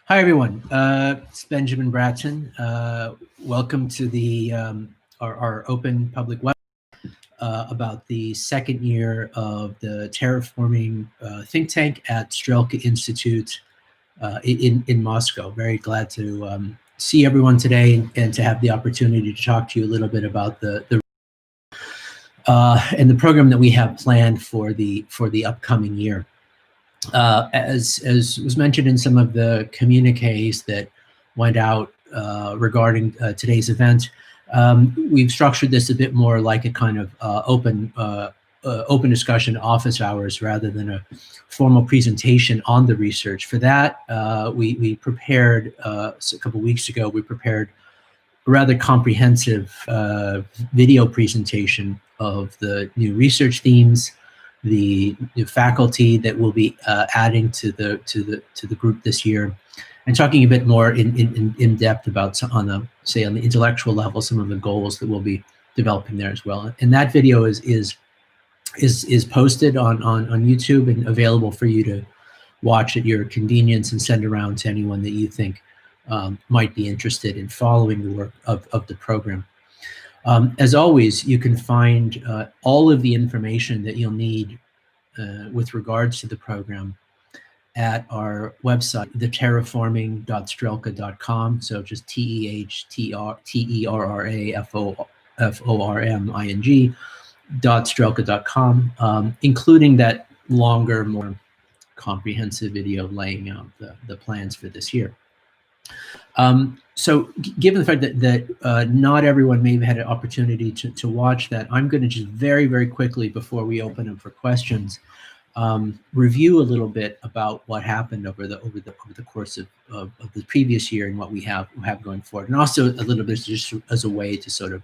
Hi, everyone. It's Benjamin Bratton. Welcome to the our open public web about the second year of the Terraforming think tank at Strelka Institute in Moscow. Very glad to see everyone today and to have the opportunity to talk to you a little bit about the and the program that we have planned for the upcoming year. As was mentioned in some of the communiques that went out regarding today's event, we've structured this a bit more like a kind of open discussion, office hours, rather than a formal presentation on the research. For that, we prepared, a couple weeks ago, we prepared a rather comprehensive video presentation of the new research themes, the new faculty that will be adding to the group this year, and talking a bit more in depth about on the intellectual level some of the goals that we'll be developing there as well. And that video is posted on YouTube and available for you to watch at your convenience and send around to anyone that you think might be interested in following the work of the program. As always, you can find all of the information that you'll need with regards to the program at our website, theterraforming.strelka.com. So just TEHTERRAFORMING.strelka.com, including that longer, more comprehensive video laying out the plans for this year. So given the fact that not everyone may have had an opportunity to watch that, I'm going to just very quickly, before we open up for questions, review a little bit about what happened over the course of the previous year and what we have going forward, and also a little bit just as a way to sort of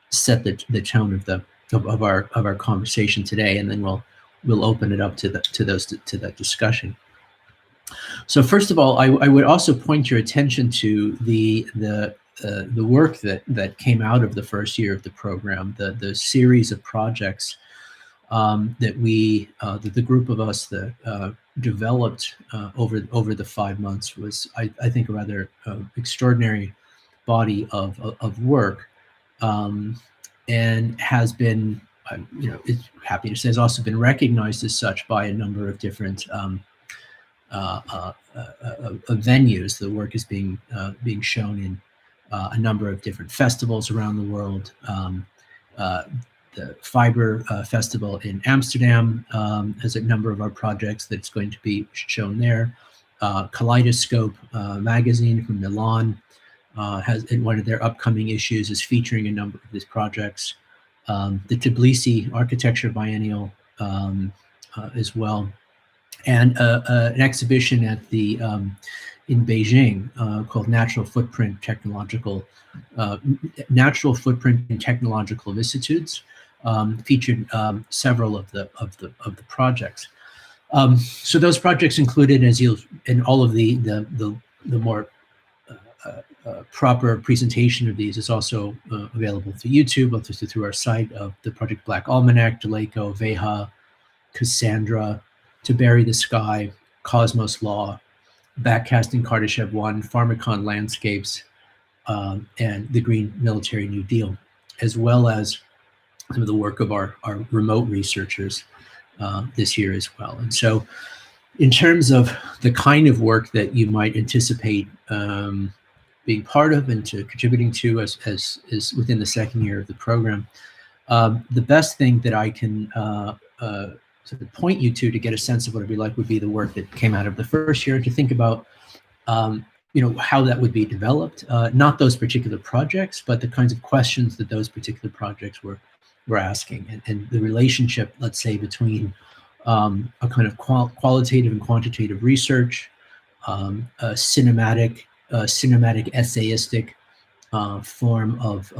set the tone of our conversation today, and then we'll open it up to that discussion. So first of all, I would also point your attention to the work that came out of the first year of the program, the series of projects that the group of us that developed over the 5 months was, I think, a rather extraordinary body of work, and has been, it's happy to say, has also been recognized as such by a number of different venues. The work is being shown in a number of different festivals around the world. The Fiber Festival in Amsterdam has a number of our projects that's going to be shown there. Kaleidoscope magazine from Milan has, in one of their upcoming issues, is featuring a number of these projects. The Tbilisi Architecture Biennial as well. And an exhibition at the in Beijing called Natural Footprint and Technological Vicissitudes featured several of the projects. So those projects included, as you'll, in all of the more proper presentation of these is also available through YouTube, both through our site of the Project Black Almanac, Deleko, Veha, Cassandra, To Bury the Sky, Cosmos Law, Backcasting Kardashev 1, Pharmacon Landscapes, and the Green Military New Deal, as well as some of the work of our remote researchers this year as well. And so in terms of the kind of work that you might anticipate being part of and to contributing to as within the second year of the program, the best thing that I can sort of point you to get a sense of what it'd be like would be the work that came out of the first year, to think about how that would be developed, not those particular projects, but the kinds of questions that those particular projects were asking, and the relationship, let's say, between a kind of qualitative and quantitative research, a cinematic essayistic form of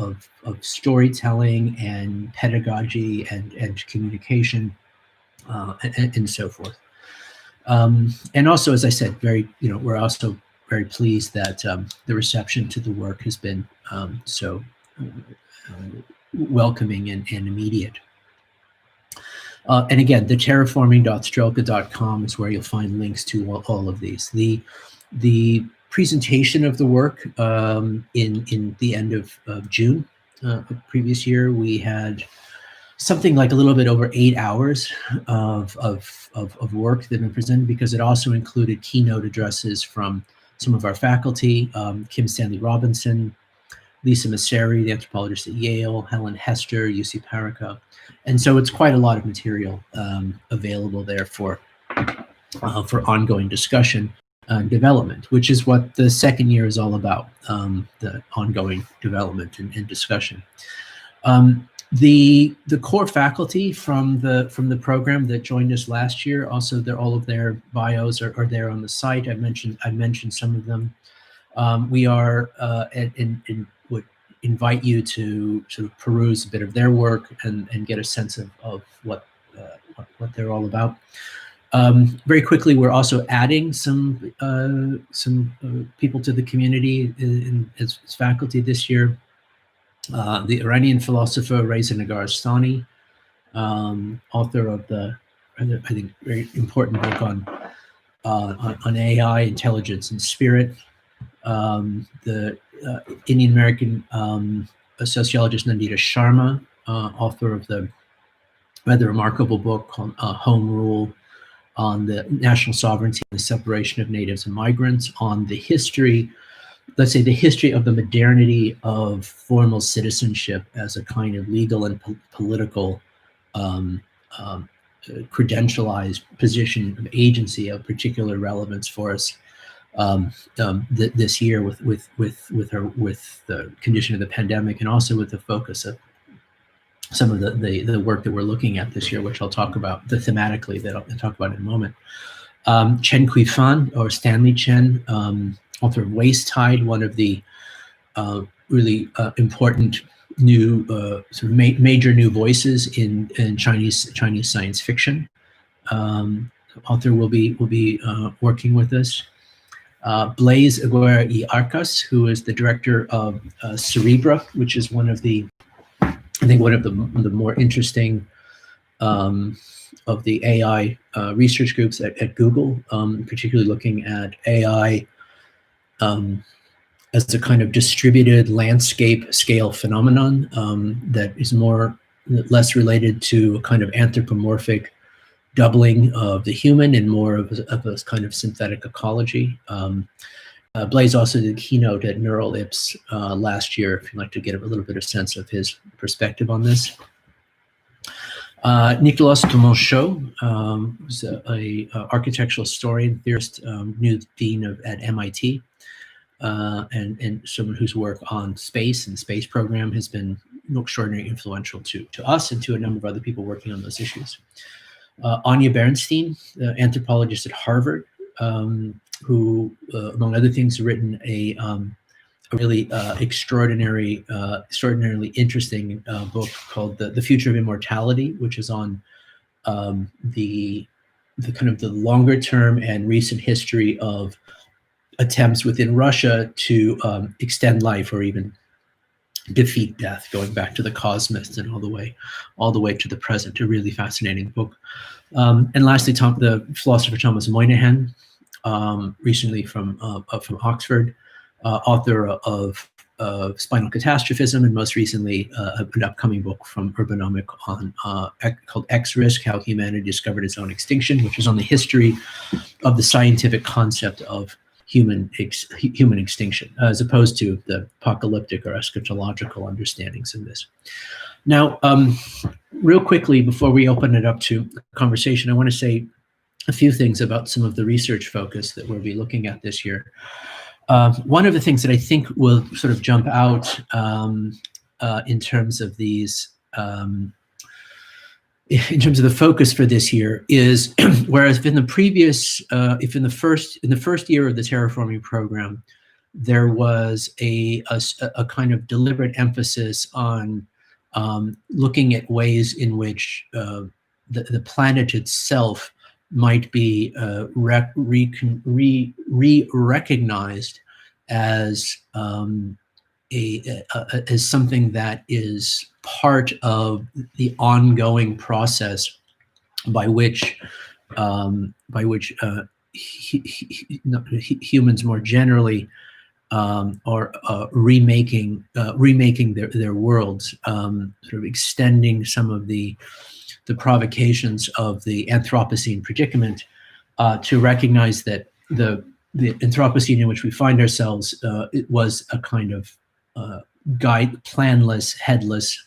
storytelling and pedagogy and communication, and so forth. And also, as I said, we're also very pleased that the reception to the work has been so welcoming and immediate. And again, the terraforming.strelka.com is where you'll find links to all of these. The presentation of the work in the end of June of previous year. We had something like a little bit over 8 hours of work that had been presented, because it also included keynote addresses from some of our faculty, Kim Stanley Robinson, Lisa Masseri, the anthropologist at Yale, Helen Hester, UC Paraka. And so it's quite a lot of material available there for ongoing discussion and development, which is what the second year is all about, the ongoing development and discussion. The core faculty from the program that joined us last year, also all of their bios are there on the site. I mentioned some of them. We are and would invite you to sort of peruse a bit of their work and get a sense of what they're all about. Very quickly, we're also adding some people to the community as faculty this year. The Iranian philosopher Reza Negarestani, author of the, I think, very important book on AI, intelligence, and spirit. The Indian American sociologist Nandita Sharma, author of the rather remarkable book called Home Rule, on the national sovereignty and the separation of natives and migrants, on the history, let's say the history of the modernity of formal citizenship as a kind of legal and political credentialized position of agency of particular relevance for us this year with the condition of the pandemic, and also with the focus of some of the work that we're looking at this year, which I'll talk about thematically, that I'll talk about in a moment. Chen Kui-fan, or Stanley Chen, author of Waste Tide, one of the really important new sort of major new voices in Chinese science fiction. Author will be working with us. Blaise Aguirre y Arcas, who is the director of Cerebra, which is one of the more interesting of the AI research groups at Google, particularly looking at AI as a kind of distributed landscape scale phenomenon that is less related to a kind of anthropomorphic doubling of the human and more of a kind of synthetic ecology. Blaise also did a keynote at Neural Ips last year, if you'd like to get a little bit of sense of his perspective on this. Nicolas Dumonchot, who's a architectural historian, theorist, new dean at MIT, and someone whose work on space and space program has been extraordinarily influential to us and to a number of other people working on those issues. Anya Bernstein, anthropologist at Harvard, who, among other things, has written a really extraordinarily interesting book called "The Future of Immortality," which is on the kind of the longer term and recent history of attempts within Russia to extend life or even defeat death, going back to the cosmists and all the way to the present. A really fascinating book. And lastly, the philosopher Thomas Moynihan, recently from Oxford, author of Spinal Catastrophism, and most recently an upcoming book from Urbanomic called X-Risk: How Humanity Discovered Its Own Extinction, which is on the history of the scientific concept of human extinction, as opposed to the apocalyptic or eschatological understandings of this. Now, real quickly, before we open it up to conversation, I want to say a few things about some of the research focus that we'll be looking at this year. One of the things that I think will sort of jump out in terms of these, in terms of the focus for this year is, whereas in the previous, if in the first year of the Terraforming program, there was a kind of deliberate emphasis on looking at ways in which the planet itself might be re-recognized as as something that is part of the ongoing process by which humans more generally are remaking their worlds, sort of extending some of the provocations of the Anthropocene predicament to recognize that the Anthropocene in which we find ourselves it was a kind of planless, headless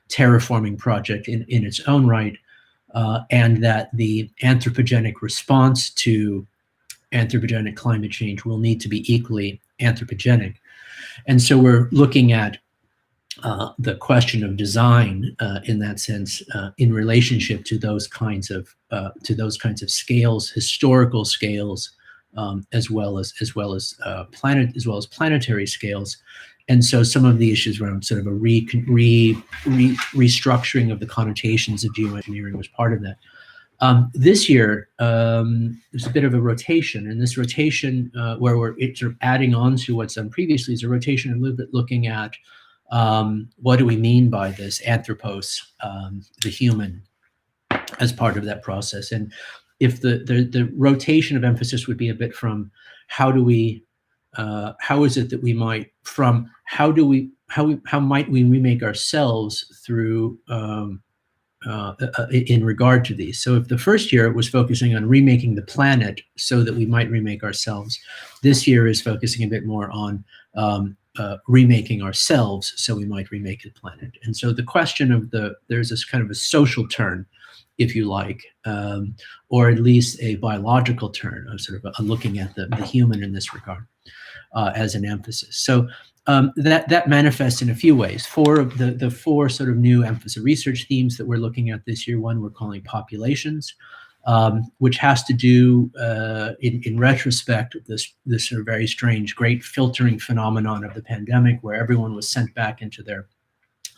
terraforming project in its own right, and that the anthropogenic response to anthropogenic climate change will need to be equally anthropogenic. And so we're looking at the question of design in that sense in relationship to those kinds of scales, historical scales, as well as planetary scales. And so some of the issues around sort of a restructuring of the connotations of geoengineering was part of that. This year, there's a bit of a rotation, and this rotation, where we're sort of adding on to what's done previously, is a rotation a little bit looking at what do we mean by this anthropos, the human, as part of that process. And if the rotation of emphasis would be a bit from how is it that we might, from how might we remake ourselves through in regard to these. So if the first year it was focusing on remaking the planet so that we might remake ourselves, this year is focusing a bit more on remaking ourselves so we might remake the planet. And so the question of there's this kind of a social turn, if you like, or at least a biological turn of sort of looking at the human in this regard as an emphasis. So that manifests in a few ways. The four sort of new emphasis research themes that we're looking at this year, one we're calling populations, which has to do, in retrospect, this sort of very strange, great filtering phenomenon of the pandemic, where everyone was sent back into their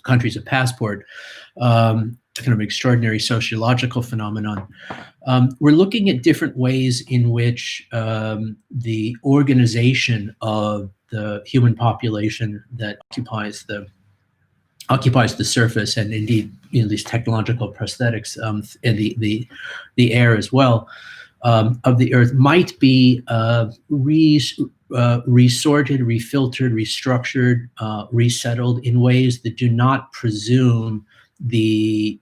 countries of passport, kind of extraordinary sociological phenomenon. We're looking at different ways in which the organization of the human population that occupies the surface, and indeed, these technological prosthetics and the air as well, of the Earth might be resorted, refiltered, restructured, resettled in ways that do not presume that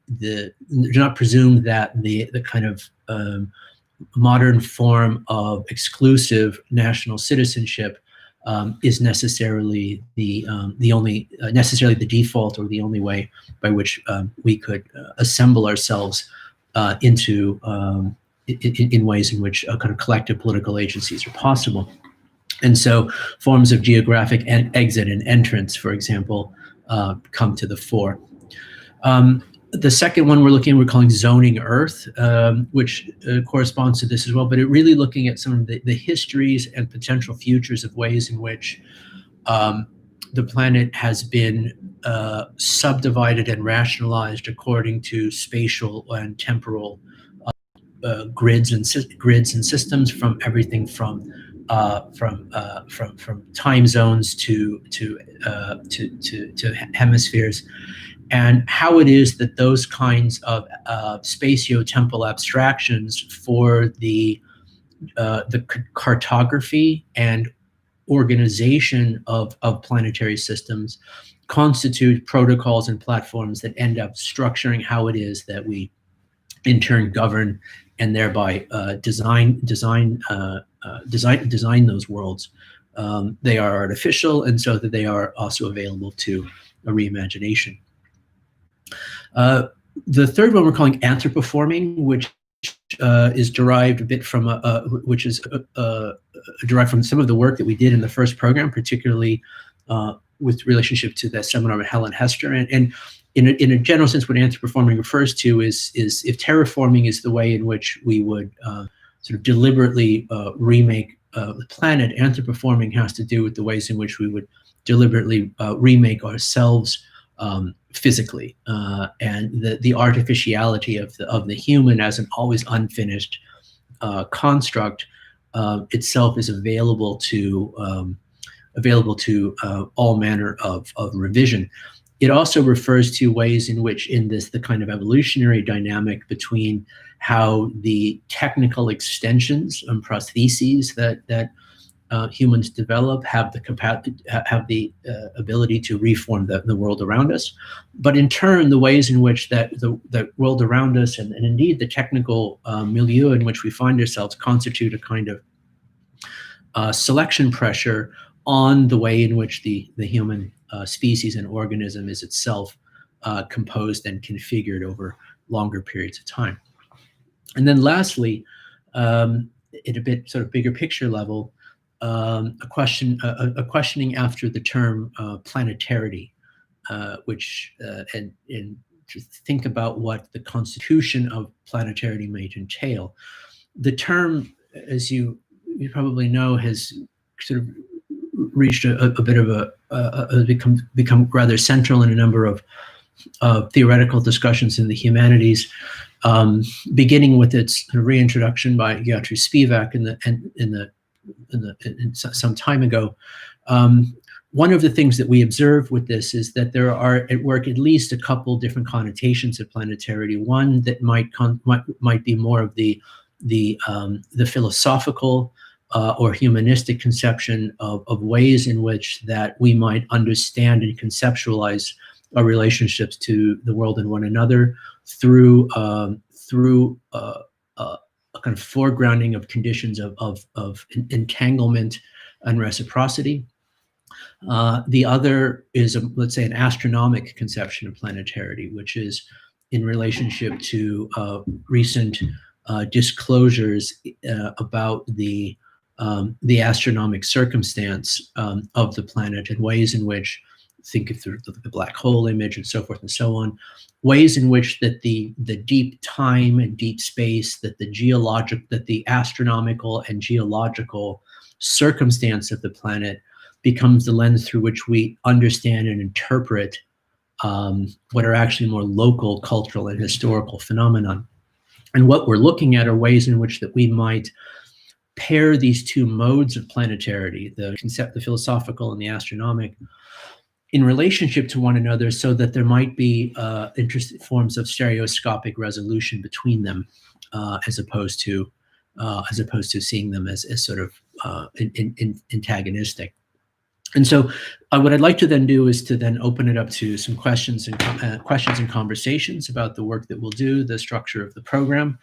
the kind of modern form of exclusive national citizenship is necessarily the default or the only way by which we could assemble ourselves into in ways in which kind of collective political agencies are possible. And so forms of geographic exit and entrance, for example, come to the fore. The second one we're calling zoning Earth, which corresponds to this as well, but it really looking at some of the histories and potential futures of ways in which the planet has been subdivided and rationalized according to spatial and temporal grids and systems, from everything from time zones to hemispheres, and how it is that those kinds of spatio-temporal abstractions for the cartography and organization of planetary systems constitute protocols and platforms that end up structuring how it is that we in turn govern and thereby design those worlds. They are artificial, and so that they are also available to a reimagination. The third one we're calling Anthropoforming, which is derived a bit from derived from some of the work that we did in the first program, particularly with relationship to the seminar of Helen Hester. And in a general sense, what Antiperforming refers to is if terraforming is the way in which we would sort of deliberately remake the planet, Antiperforming has to do with the ways in which we would deliberately remake ourselves physically, and the artificiality of the human as an always unfinished construct itself is available to all manner of revision. It also refers to ways in which, in this, the kind of evolutionary dynamic between how the technical extensions and prostheses that humans develop have the capacity, have the ability to reform the world around us, but in turn, the ways in which the world around us and indeed the technical milieu in which we find ourselves constitute a kind of selection pressure on the way in which the human species and organism is itself composed and configured over longer periods of time. And then lastly, at a bit sort of bigger picture level, a questioning after the term planetarity, which and to think about what the constitution of planetarity may entail. The term, as you probably know, has sort of reached a bit of become rather central in a number of theoretical discussions in the humanities, beginning with its reintroduction by Gertrude Spivak some time ago. One of the things that we observe with this is that there are at work at least a couple different connotations of planetarity. One that might be more of the philosophical or humanistic conception of ways in which that we might understand and conceptualize our relationships to the world and one another through a kind of foregrounding of conditions of entanglement and reciprocity. The other is, let's say, an astronomic conception of planetarity, which is in relationship to recent disclosures about the astronomic circumstance of the planet and ways in which, think of the black hole image and so forth and so on, ways in which that the deep time and deep space, that the astronomical and geological circumstance of the planet becomes the lens through which we understand and interpret what are actually more local, cultural, and historical phenomenon. And what we're looking at are ways in which that we might pair these two modes of planetarity, the philosophical and the astronomic, in relationship to one another, so that there might be interesting forms of stereoscopic resolution between them, as opposed to seeing them as sort of antagonistic. And so, what I'd like to then do is to then open it up to some questions and conversations about the work that we'll do, the structure of the program.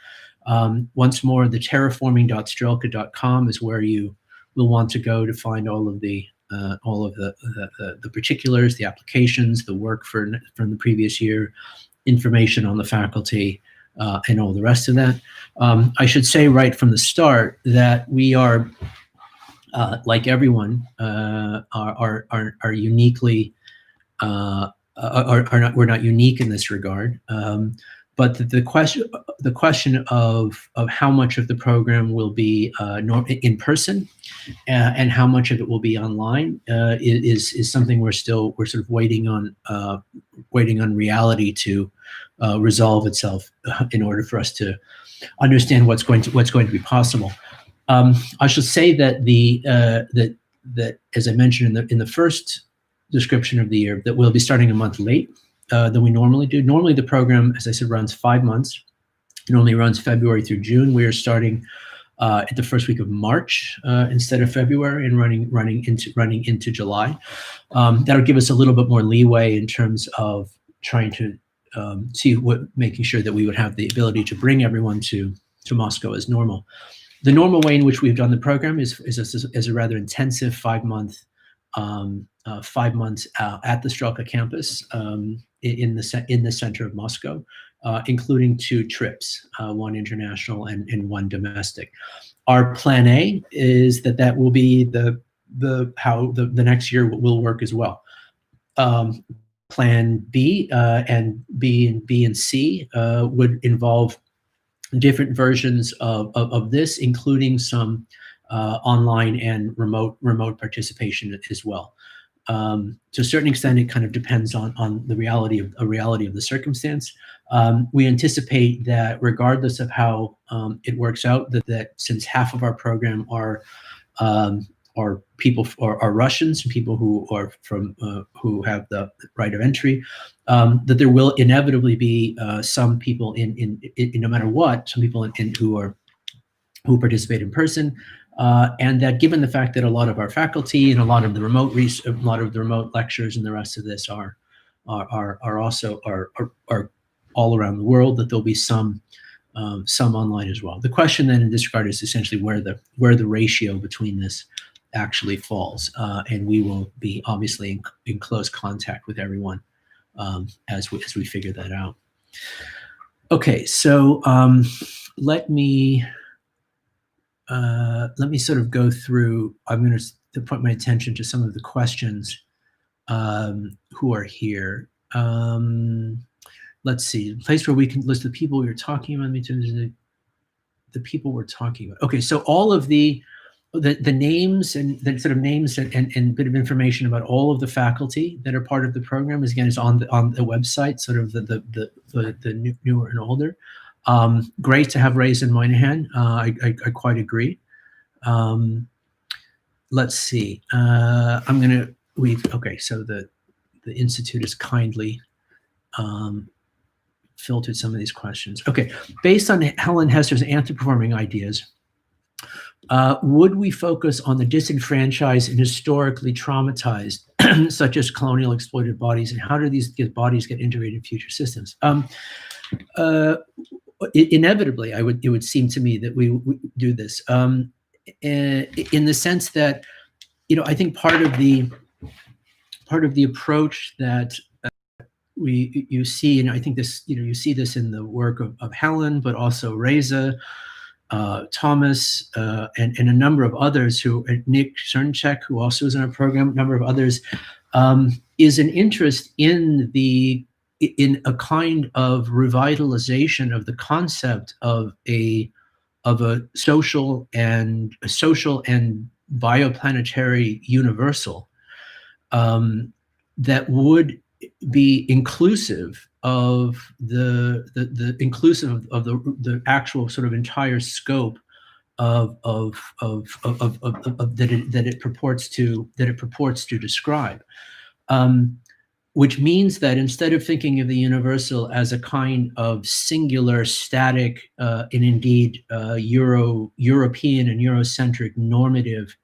Once more, the terraforming.strelka.com is where you will want to go to find all of the particulars, the applications, the work from the previous year, information on the faculty, and all the rest of that. I should say right from the start that we are, like everyone, are uniquely we're not unique in this regard. But the question of how much of the program will be in person and how much of it will be online is something we're sort of waiting on reality to resolve itself in order for us to understand what's going to be possible. I should say that that as I mentioned in the first description of the year, that we'll be starting a month late than we normally do. Normally the program, as I said, runs 5 months. It only runs February through June. We are starting at the first week of March instead of February, and running into July. That'll give us a little bit more leeway in terms of trying to making sure that we would have the ability to bring everyone to Moscow as normal. The normal way in which we've done the program is a rather intensive 5 months at the Strelka campus in the center of Moscow, including 2 trips, one international and one domestic. Our plan A is that will be how the next year will work as well. Plan B and B and C would involve different versions of this, including some online and remote participation as well. To a certain extent, it kind of depends on the reality of the circumstance. We anticipate that regardless of how it works out, that since half of our program are people are Russians, people who are from who have the right of entry, that there will inevitably be some people in no matter what, some people who participate in person, and that given the fact that a lot of our faculty and a lot of the remote lectures and the rest of this are also all around the world, that there'll be some online as well. The question then in this regard is essentially where the ratio between this actually falls, and we will be obviously in close contact with everyone as we figure that out. Okay, so let me sort of go through. I'm going to point my attention to some of the questions who are here. Let's see, a place where we can list the people we were talking about. The people we're talking about. Okay, so all of the names and the sort of names and bit of information about all of the faculty that are part of the program is on the website, sort of the newer and older. Great to have Reza and Moynihan. I quite agree. Let's see. Okay, so the Institute has kindly filtered some of these questions. Okay, based on Helen Hesser's anti-performing ideas, would we focus on the disenfranchised and historically traumatized, such as colonial exploited bodies, and how do these bodies get integrated in future systems? Inevitably, it would seem to me that we do this in the sense that, I think part of the approach that you see, and I think this, you see this in the work of Helen, but also Reza, Thomas, and a number of others Nick Cernchek, who also is in our program, a number of others, is an interest in a kind of revitalization of the concept of a social and bioplanetary universal that would be inclusive of the actual sort of entire scope of that it purports to describe, which means that instead of thinking of the universal as a kind of singular, static, and indeed European and Eurocentric normative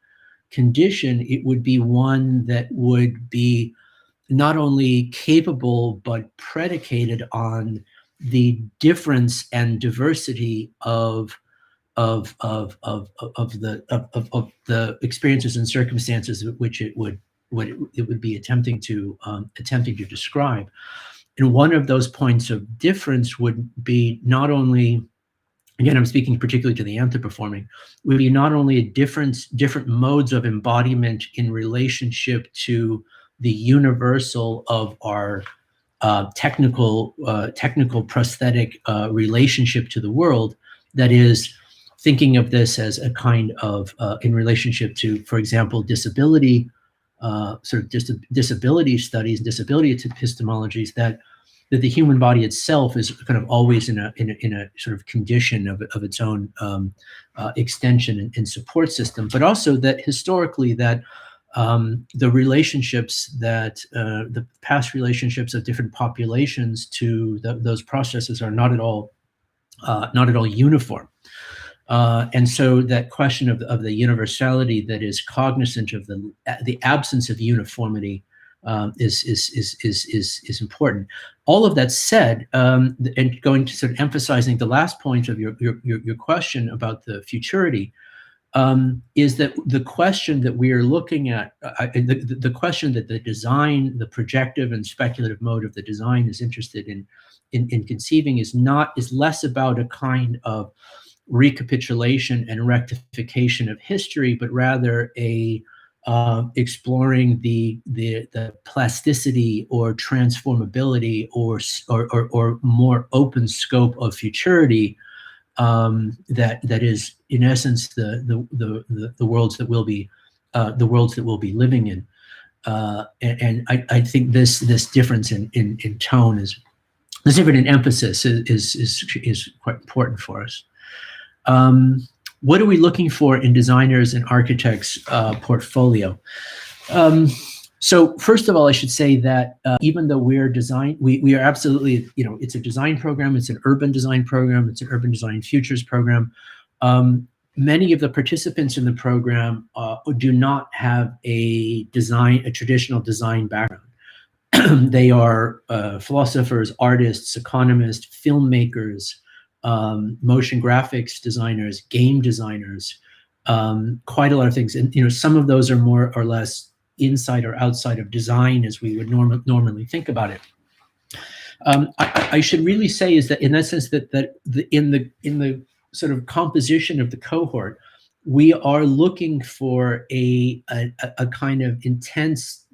condition, it would be one that would be not only capable but predicated on the difference and diversity of the experiences and circumstances which it would be attempting to describe. And one of those points of difference would be not only, again, I'm speaking particularly to the Antiperforming, would be not only different modes of embodiment in relationship to the universal of our technical prosthetic relationship to the world, that is, thinking of this as a kind of in relationship to, for example, disability, disability studies, disability epistemologies, that the human body itself is kind of always in a sort of condition of its own extension and support system, but also that historically that the relationships that the past relationships of different populations to those processes are not at all uniform. And so that question of the universality that is cognizant of the absence of uniformity is important. All of that said, and going to sort of emphasizing the last point of your question about the futurity, is that the question that we are looking at, the question that the design, the projective and speculative mode of the design is interested in conceiving is less about a kind of recapitulation and rectification of history, but rather exploring the plasticity or transformability or more open scope of futurity that is in essence the worlds that we'll be living in, and I think this difference in tone is this difference in emphasis is quite important for us. What are we looking for in designers and architects' portfolio? So first of all, I should say that even though we are absolutely, it's a design program, it's an urban design program, it's an urban design futures program. Many of the participants in the program do not have a traditional design background. They are philosophers, artists, economists, filmmakers, motion graphics designers, game designers, quite a lot of things. And some of those are more or less inside or outside of design as we would normally think about it. I should really say is that in that sense that in the sort of composition of the cohort, we are looking for a kind of intense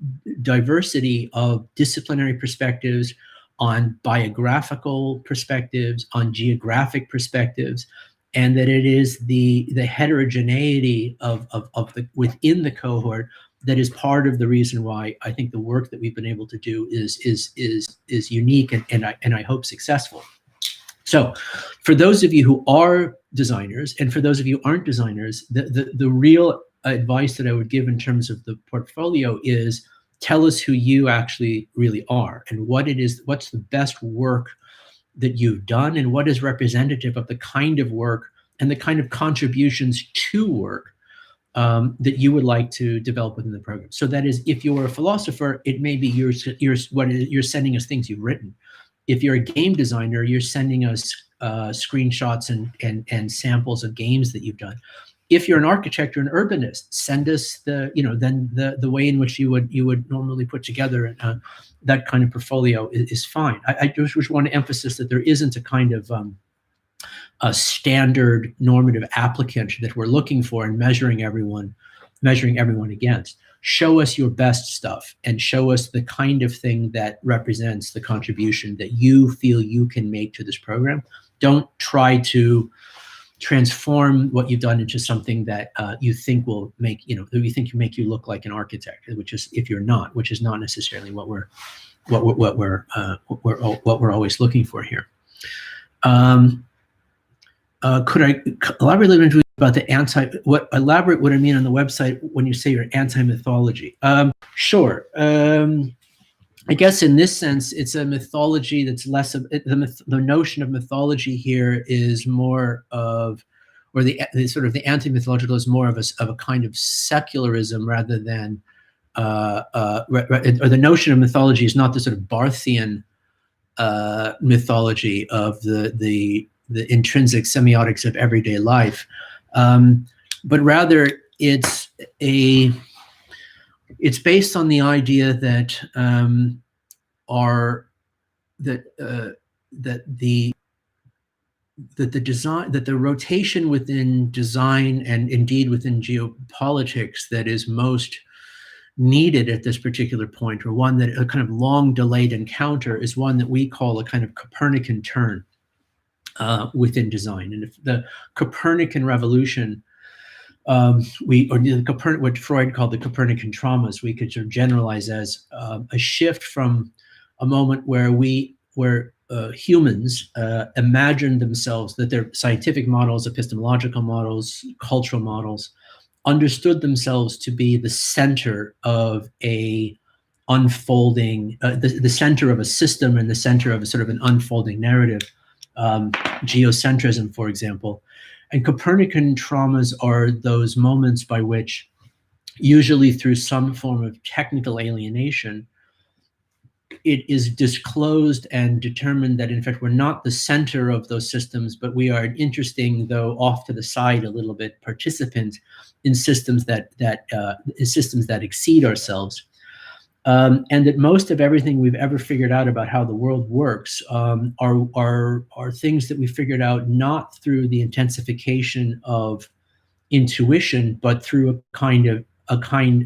diversity of disciplinary perspectives, on biographical perspectives, on geographic perspectives, and that it is the heterogeneity of the within the cohort that is part of the reason why I think the work that we've been able to do is unique and I hope successful. So for those of you who are designers, and for those of you who aren't designers, the real advice that I would give in terms of the portfolio is tell us who you actually really are and what it is, what's the best work that you've done and what is representative of the kind of work and the kind of contributions to work that you would like to develop within the program. So that is, if you're a philosopher, it may be you're sending us things you've written. If you're a game designer, you're sending us screenshots and samples of games that you've done. If you're an architect or an urbanist, send us the way in which you would normally put together that kind of portfolio is fine. I just want to emphasize that there isn't a kind of a standard normative applicant that we're looking for and measuring everyone against. Show us your best stuff and show us the kind of thing that represents the contribution that you feel you can make to this program. Don't try to transform what you've done into something that you think will make you look like an architect, which is, if you're not, which is not necessarily what we're always looking for here. Could I elaborate a little bit about elaborate what I mean on the website when you say you're anti-mythology? Sure. I guess in this sense, it's a mythology that's less of the notion of mythology here is more of, or the sort of the anti-mythological is more of a kind of secularism rather than, or the notion of mythology is not the sort of Barthian mythology of the intrinsic semiotics of everyday life, but rather it's based on the idea that the rotation within design and indeed within geopolitics that is most needed at this particular point, or one that a kind of long delayed encounter, is one that we call a kind of Copernican turn within design. And if the Copernican revolution, what Freud called the Copernican traumas, we could sort of generalize as a shift from a moment where humans imagined themselves, that their scientific models, epistemological models, cultural models, understood themselves to be the center of a unfolding, the center of a system and the center of a sort of an unfolding narrative, geocentrism, for example. And Copernican traumas are those moments by which, usually through some form of technical alienation, it is disclosed and determined that, in fact, we're not the center of those systems, but we are an interesting, though off to the side a little bit, participant in systems that exceed ourselves. And that most of everything we've ever figured out about how the world works are things that we figured out not through the intensification of intuition, but through a kind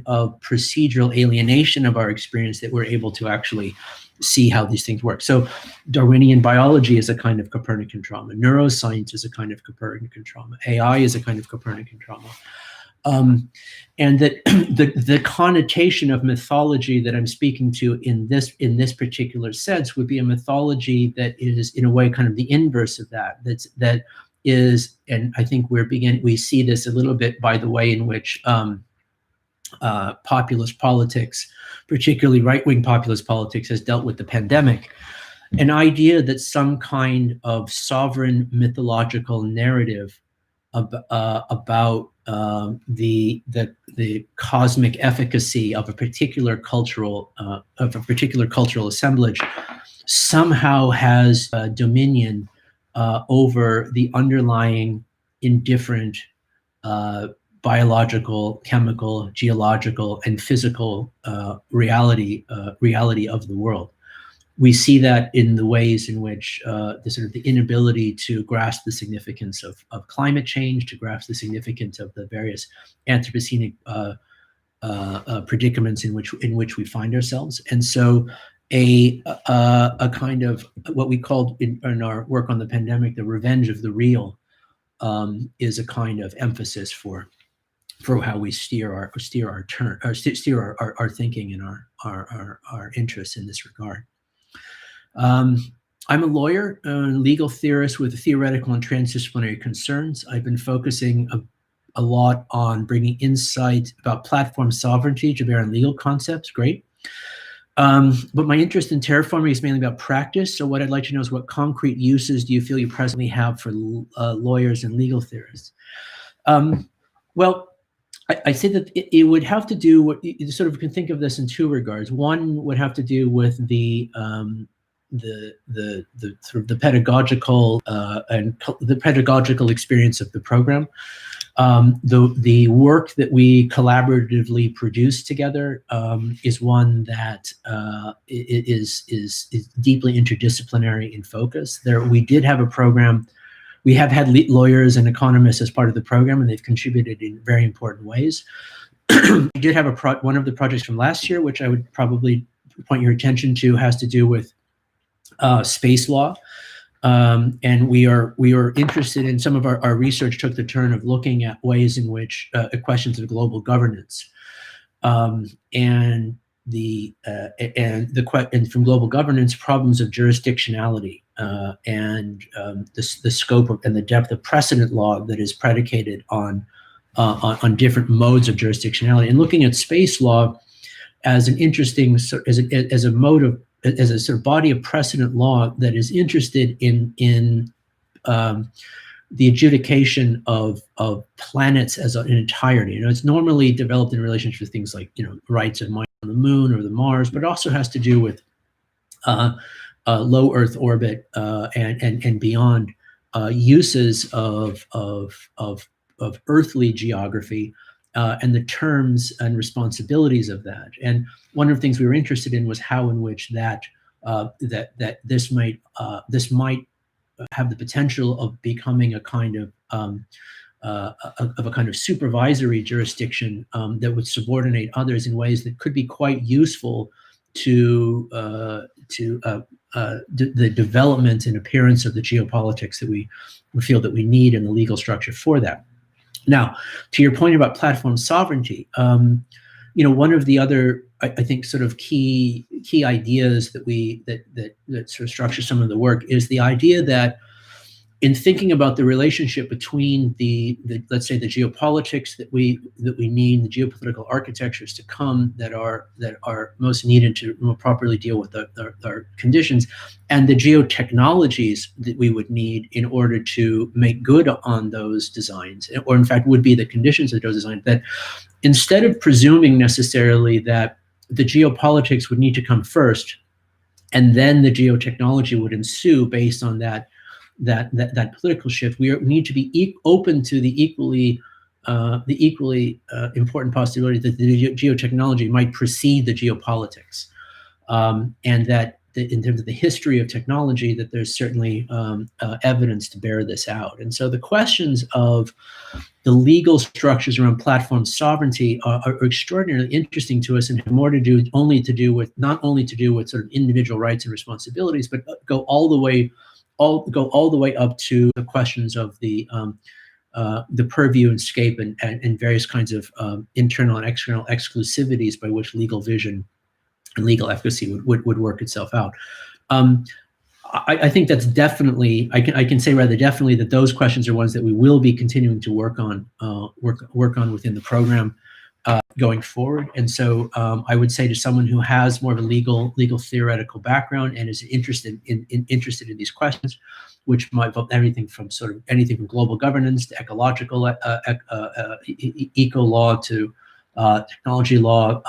of procedural alienation of our experience, that we're able to actually see how these things work. So Darwinian biology is a kind of Copernican trauma. Neuroscience is a kind of Copernican trauma. AI is a kind of Copernican trauma. And that the connotation of mythology that I'm speaking to in this particular sense would be a mythology that is, in a way, kind of the inverse of that. That is, and I think we see this a little bit by the way in which populist politics, particularly right-wing populist politics, has dealt with the pandemic, an idea that some kind of sovereign mythological narrative about the cosmic efficacy of a particular cultural assemblage somehow has dominion over the underlying indifferent biological, chemical, geological, and physical reality of the world. We see that in the ways in which the inability to grasp the significance of climate change, to grasp the significance of the various Anthropocenic predicaments in which we find ourselves, and so a kind of what we called in our work on the pandemic, the revenge of the real, is a kind of emphasis for how we steer our thinking and our interests in this regard. I'm a lawyer, a legal theorist with theoretical and transdisciplinary concerns. I've been focusing a lot on bringing insight about platform sovereignty to bear on legal concepts. Great. But my interest in terraforming is mainly about practice. So what I'd like to know is, what concrete uses do you feel you presently have for lawyers and legal theorists? Well, I say that it would have to do what you sort of can think of this in two regards. One would have to do with the sort of the pedagogical and the pedagogical experience of the program. The work that we collaboratively produce together is one that is deeply interdisciplinary in focus. We did have a program. We have had lawyers and economists as part of the program, and they've contributed in very important ways. We did have one of the projects from last year, which I would probably point your attention to, has to do with space law. And we are interested in, some of our research took the turn of looking at ways in which questions of global governance and from global governance, problems of jurisdictionality and the scope of, and the depth of precedent law that is predicated on different modes of jurisdictionality, and looking at space law as an interesting as a mode of, as a sort of body of precedent law that is interested in the adjudication of planets as an entirety. You know, it's normally developed in relationship to things like, rights of mind on the moon or the Mars, but it also has to do with low Earth orbit and beyond uses of earthly geography and the terms and responsibilities of that. And one of the things we were interested in was how in which that this might have the potential of becoming a kind of supervisory jurisdiction that would subordinate others in ways that could be quite useful to the development and appearance of the geopolitics that we feel that we need in the legal structure for that. Now, to your point about platform sovereignty, one of the other, I think, sort of key ideas that sort of structure some of the work is the idea that in thinking about the relationship between the let's say the geopolitics that we need, the geopolitical architectures to come that are most needed to more properly deal with our conditions, and the geotechnologies that we would need in order to make good on those designs, or in fact would be the conditions of those designs, that instead of presuming necessarily that the geopolitics would need to come first and then the geotechnology would ensue based on that political shift, we need to be open to the equally important possibility that the geotechnology might precede the geopolitics, and that in terms of the history of technology, that there's certainly evidence to bear this out. And so the questions of the legal structures around platform sovereignty are extraordinarily interesting to us, and have more to do not only to do with sort of individual rights and responsibilities, but go all the way up to the questions of the purview and scope and various kinds of internal and external exclusivities by which legal vision and legal efficacy would work itself out. I think that's definitely, I can say rather definitely that those questions are ones that we will be continuing to work on within the program going forward. And so I would say to someone who has more of a legal theoretical background and is interested in these questions, which might involve anything from global governance to ecological eco law to technology law,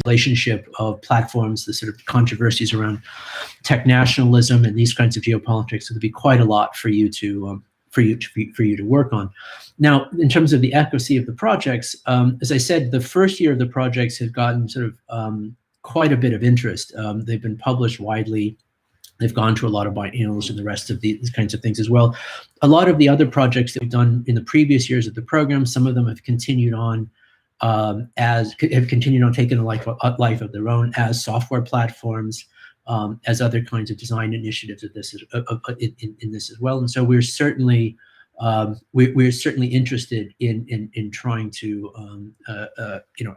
relationship of platforms, the sort of controversies around tech nationalism and these kinds of geopolitics. So there'd be quite a lot for you to work on. Now, in terms of the efficacy of the projects, as I said, the first year of the projects have gotten quite a bit of interest. They've been published widely. They've gone to a lot of biennials and the rest of these kinds of things as well. A lot of the other projects that we've done in the previous years of the program, some of them have continued on taking a life of their own as software platforms, as other kinds of design initiatives of this in this as well. And so we're certainly interested in trying to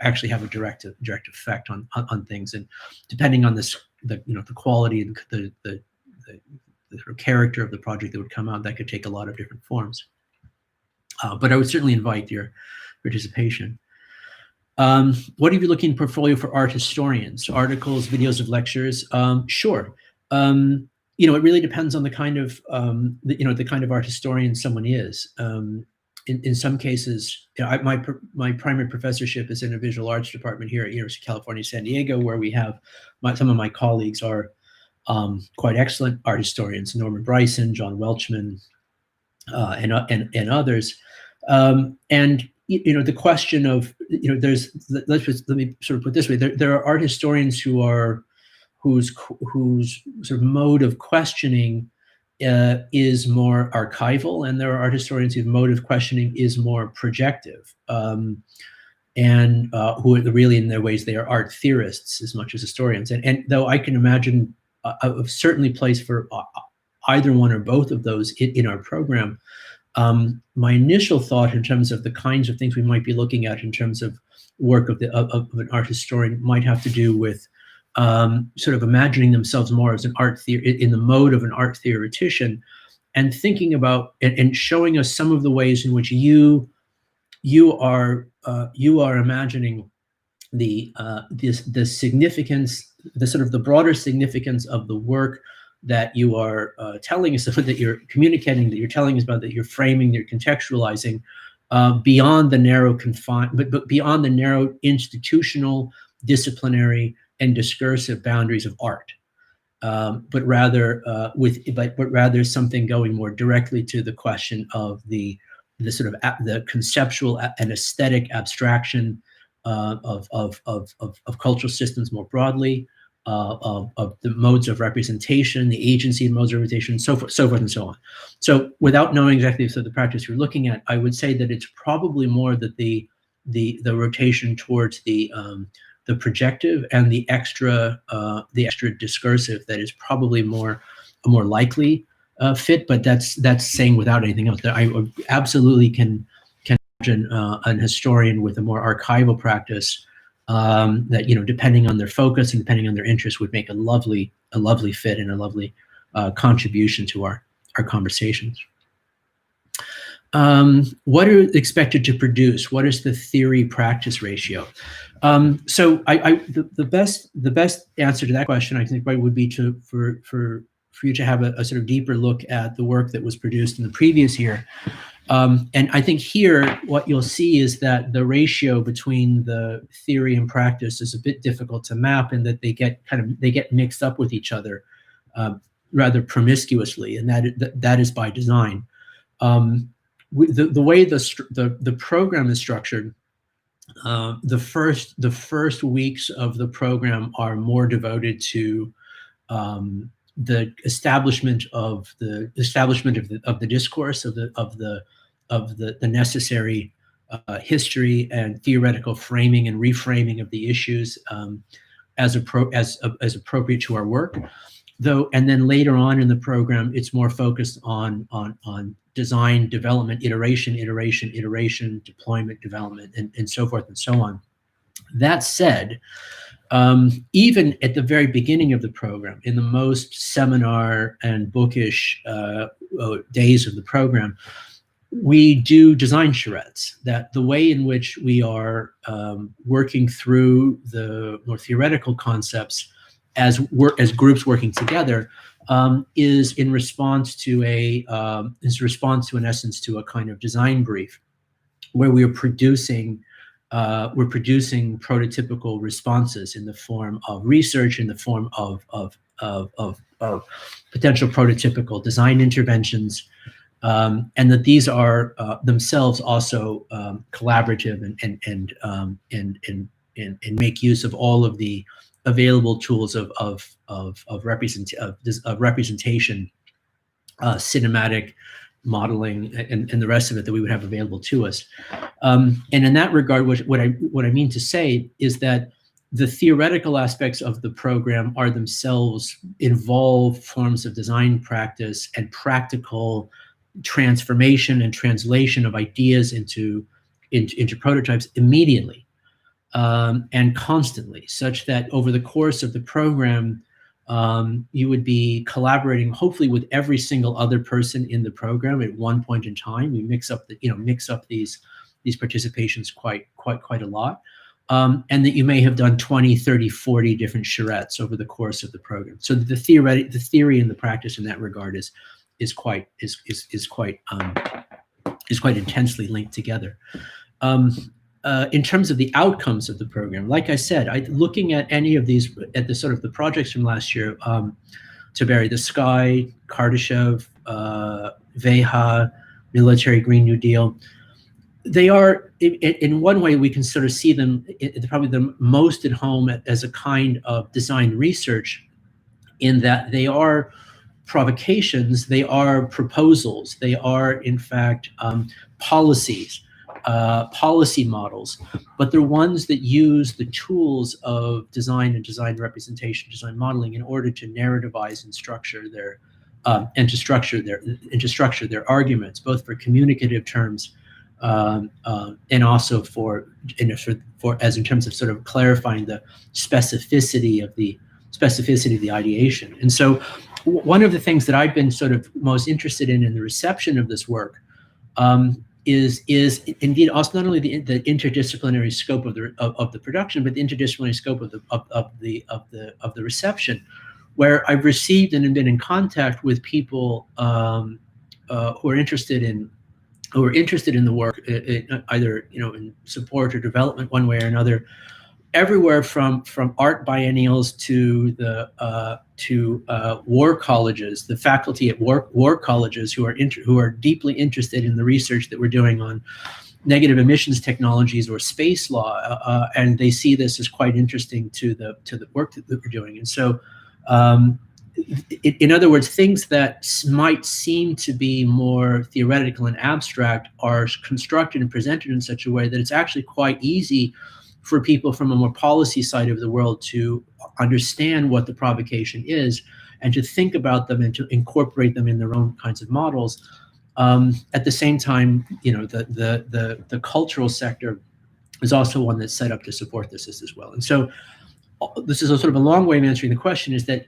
actually have a direct effect on things, and depending on the quality and the sort of character of the project that would come out, that could take a lot of different forms. But I would certainly invite your participation. What are you looking in portfolio for art historians? Articles, videos of lectures? Sure. It really depends on the kind of the kind of art historian someone is. In some cases, my primary professorship is in a visual arts department here at University of California, San Diego, where we have some of my colleagues are quite excellent art historians: Norman Bryson, John Welchman, and others. And the question of let me sort of put it this way: there are art historians whose sort of mode of questioning is more archival, and there are art historians whose mode of questioning is more projective, and who are really, in their ways, they are art theorists as much as historians. And though I can imagine certainly place for either one or both of those in our program. My initial thought in terms of the kinds of things we might be looking at in terms of work of an art historian might have to do with sort of imagining themselves more as in the mode of an art theoretician, and thinking about and showing us some of the ways in which you are imagining the significance, the sort of the broader significance of the work that you are telling us about, that you're communicating, that you're telling us about, that you're framing, that you're contextualizing beyond the narrow but beyond the narrow institutional, disciplinary, and discursive boundaries of art, but rather something going more directly to the question of the sort of the conceptual and aesthetic abstraction of cultural systems more broadly. Of the modes of representation, the agency of modes of representation, so forth and so on. So without knowing exactly the practice you're looking at, I would say that it's probably more that the rotation towards the projective and the extra discursive that is probably a more likely fit. But that's saying without anything else. That I absolutely can imagine an historian with a more archival practice that depending on their focus and depending on their interest, would make a lovely fit and a lovely contribution to our conversations. What are expected to produce? What is the theory practice ratio? So the best answer to that question, I think, would be for you to have a sort of deeper look at the work that was produced in the previous year. And I think here what you'll see is that the ratio between the theory and practice is a bit difficult to map, and that they get mixed up with each other rather promiscuously, and that is by design. The way the program is structured, the first weeks of the program are more devoted to the establishment of the discourse, of the necessary history and theoretical framing and reframing of the issues as appropriate to our work. And then later on in the program, it's more focused on design, development, iteration, deployment, development, and so forth and so on. That said, Even at the very beginning of the program, in the most seminar and bookish days of the program, we do design charrettes. That the way in which we are working through the more theoretical concepts as groups working together is in response to in essence to a kind of design brief where we are producing prototypical responses in the form of research, in the form of potential prototypical design interventions, and that these are themselves also collaborative and make use of all of the available tools of representation, cinematic modeling, and the rest of it that we would have available to us. And in that regard, what I mean to say is that the theoretical aspects of the program are themselves involve forms of design practice and practical transformation and translation of ideas into prototypes immediately and constantly, such that over the course of the program, you would be collaborating, hopefully, with every single other person in the program at one point in time. We mix up these participations quite a lot, and that you may have done 20, 30, 40 different charrettes over the course of the program. So the theory and the practice in that regard is quite intensely linked together. In terms of the outcomes of the program, like I said, looking at any of these, at the sort of the projects from last year, To Bury the Sky, Kardashev, Veha, Military Green New Deal, they are, in one way, we can sort of see them probably the most at home as a kind of design research, in that they are provocations, they are proposals, they are, in fact, policies, policy models, but they're ones that use the tools of design and design representation, design modeling, in order to narrativize and structure their their arguments, both for communicative terms and also for as in terms of sort of clarifying the specificity of the ideation. And so, one of the things that I've been sort of most interested in the reception of this work is indeed also not only the interdisciplinary scope of the production, but the interdisciplinary scope of the reception, where I've received and been in contact with people who are interested in the work, either in support or development one way or another, everywhere from art biennials to war colleges, the faculty at war colleges who are deeply interested in the research that we're doing on negative emissions technologies or space law, and they see this as quite interesting to the work that we're doing. And so, in other words, things that might seem to be more theoretical and abstract are constructed and presented in such a way that it's actually quite easy for people from a more policy side of the world to understand what the provocation is and to think about them and to incorporate them in their own kinds of models. At the same time, the cultural sector is also one that's set up to support this as well. And so, this is a sort of a long way of answering the question, is that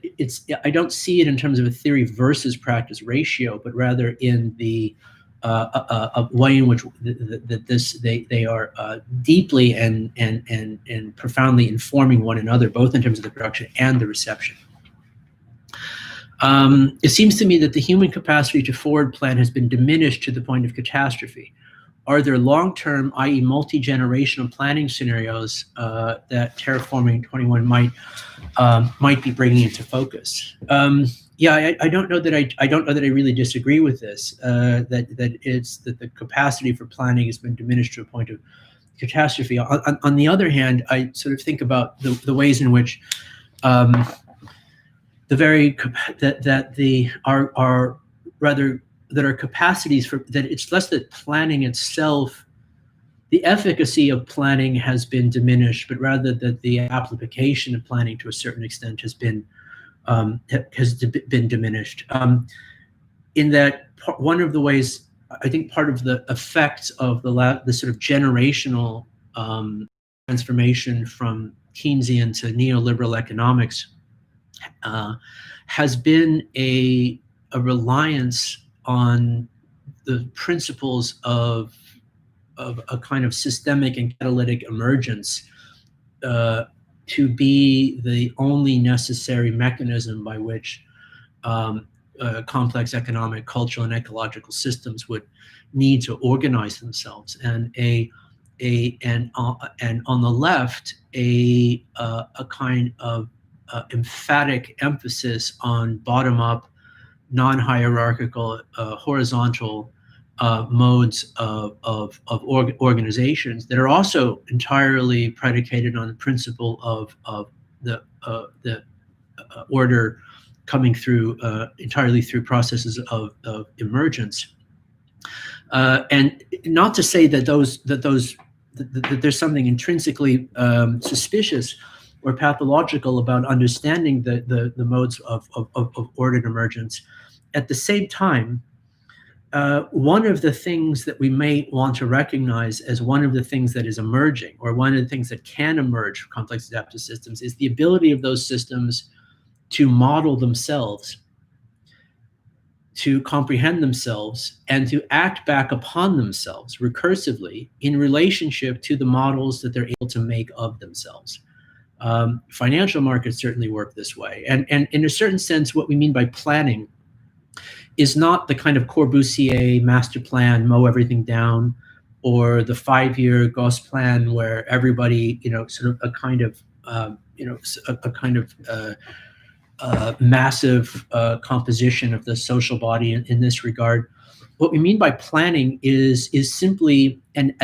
I don't see it in terms of a theory versus practice ratio, but rather in the a way in which they are deeply and profoundly informing one another, both in terms of the production and the reception. It seems to me that the human capacity to forward plan has been diminished to the point of catastrophe. Are there long-term, i.e. multi-generational planning scenarios that Terraforming 21 might be bringing into focus? I don't know that I really disagree with this. That the capacity for planning has been diminished to a point of catastrophe. On the other hand, I sort of think about the ways in which our capacities for that. It's less that planning itself, the efficacy of planning has been diminished, but rather that the application of planning to a certain extent has been diminished. In that, one of the ways, I think part of the effects of the sort of generational transformation from Keynesian to neoliberal economics has been a reliance on the principles of a kind of systemic and catalytic emergence to be the only necessary mechanism by which complex economic, cultural, and ecological systems would need to organize themselves. And on the left, a kind of emphatic emphasis on bottom-up, non-hierarchical, horizontal modes of organizations that are also entirely predicated on the principle of the order coming through entirely through processes of emergence. And not to say that that there's something intrinsically suspicious or pathological about understanding the modes of ordered emergence. At the same time, one of the things that we may want to recognize as one of the things that is emerging, or one of the things that can emerge from complex adaptive systems, is the ability of those systems to model themselves, to comprehend themselves, and to act back upon themselves recursively in relationship to the models that they're able to make of themselves. Financial markets certainly work this way. And in a certain sense, what we mean by planning is not the kind of Corbusier master plan, mow everything down, or the 5-year Gauss plan where everybody, sort of a kind of, massive composition of the social body in this regard. What we mean by planning is simply an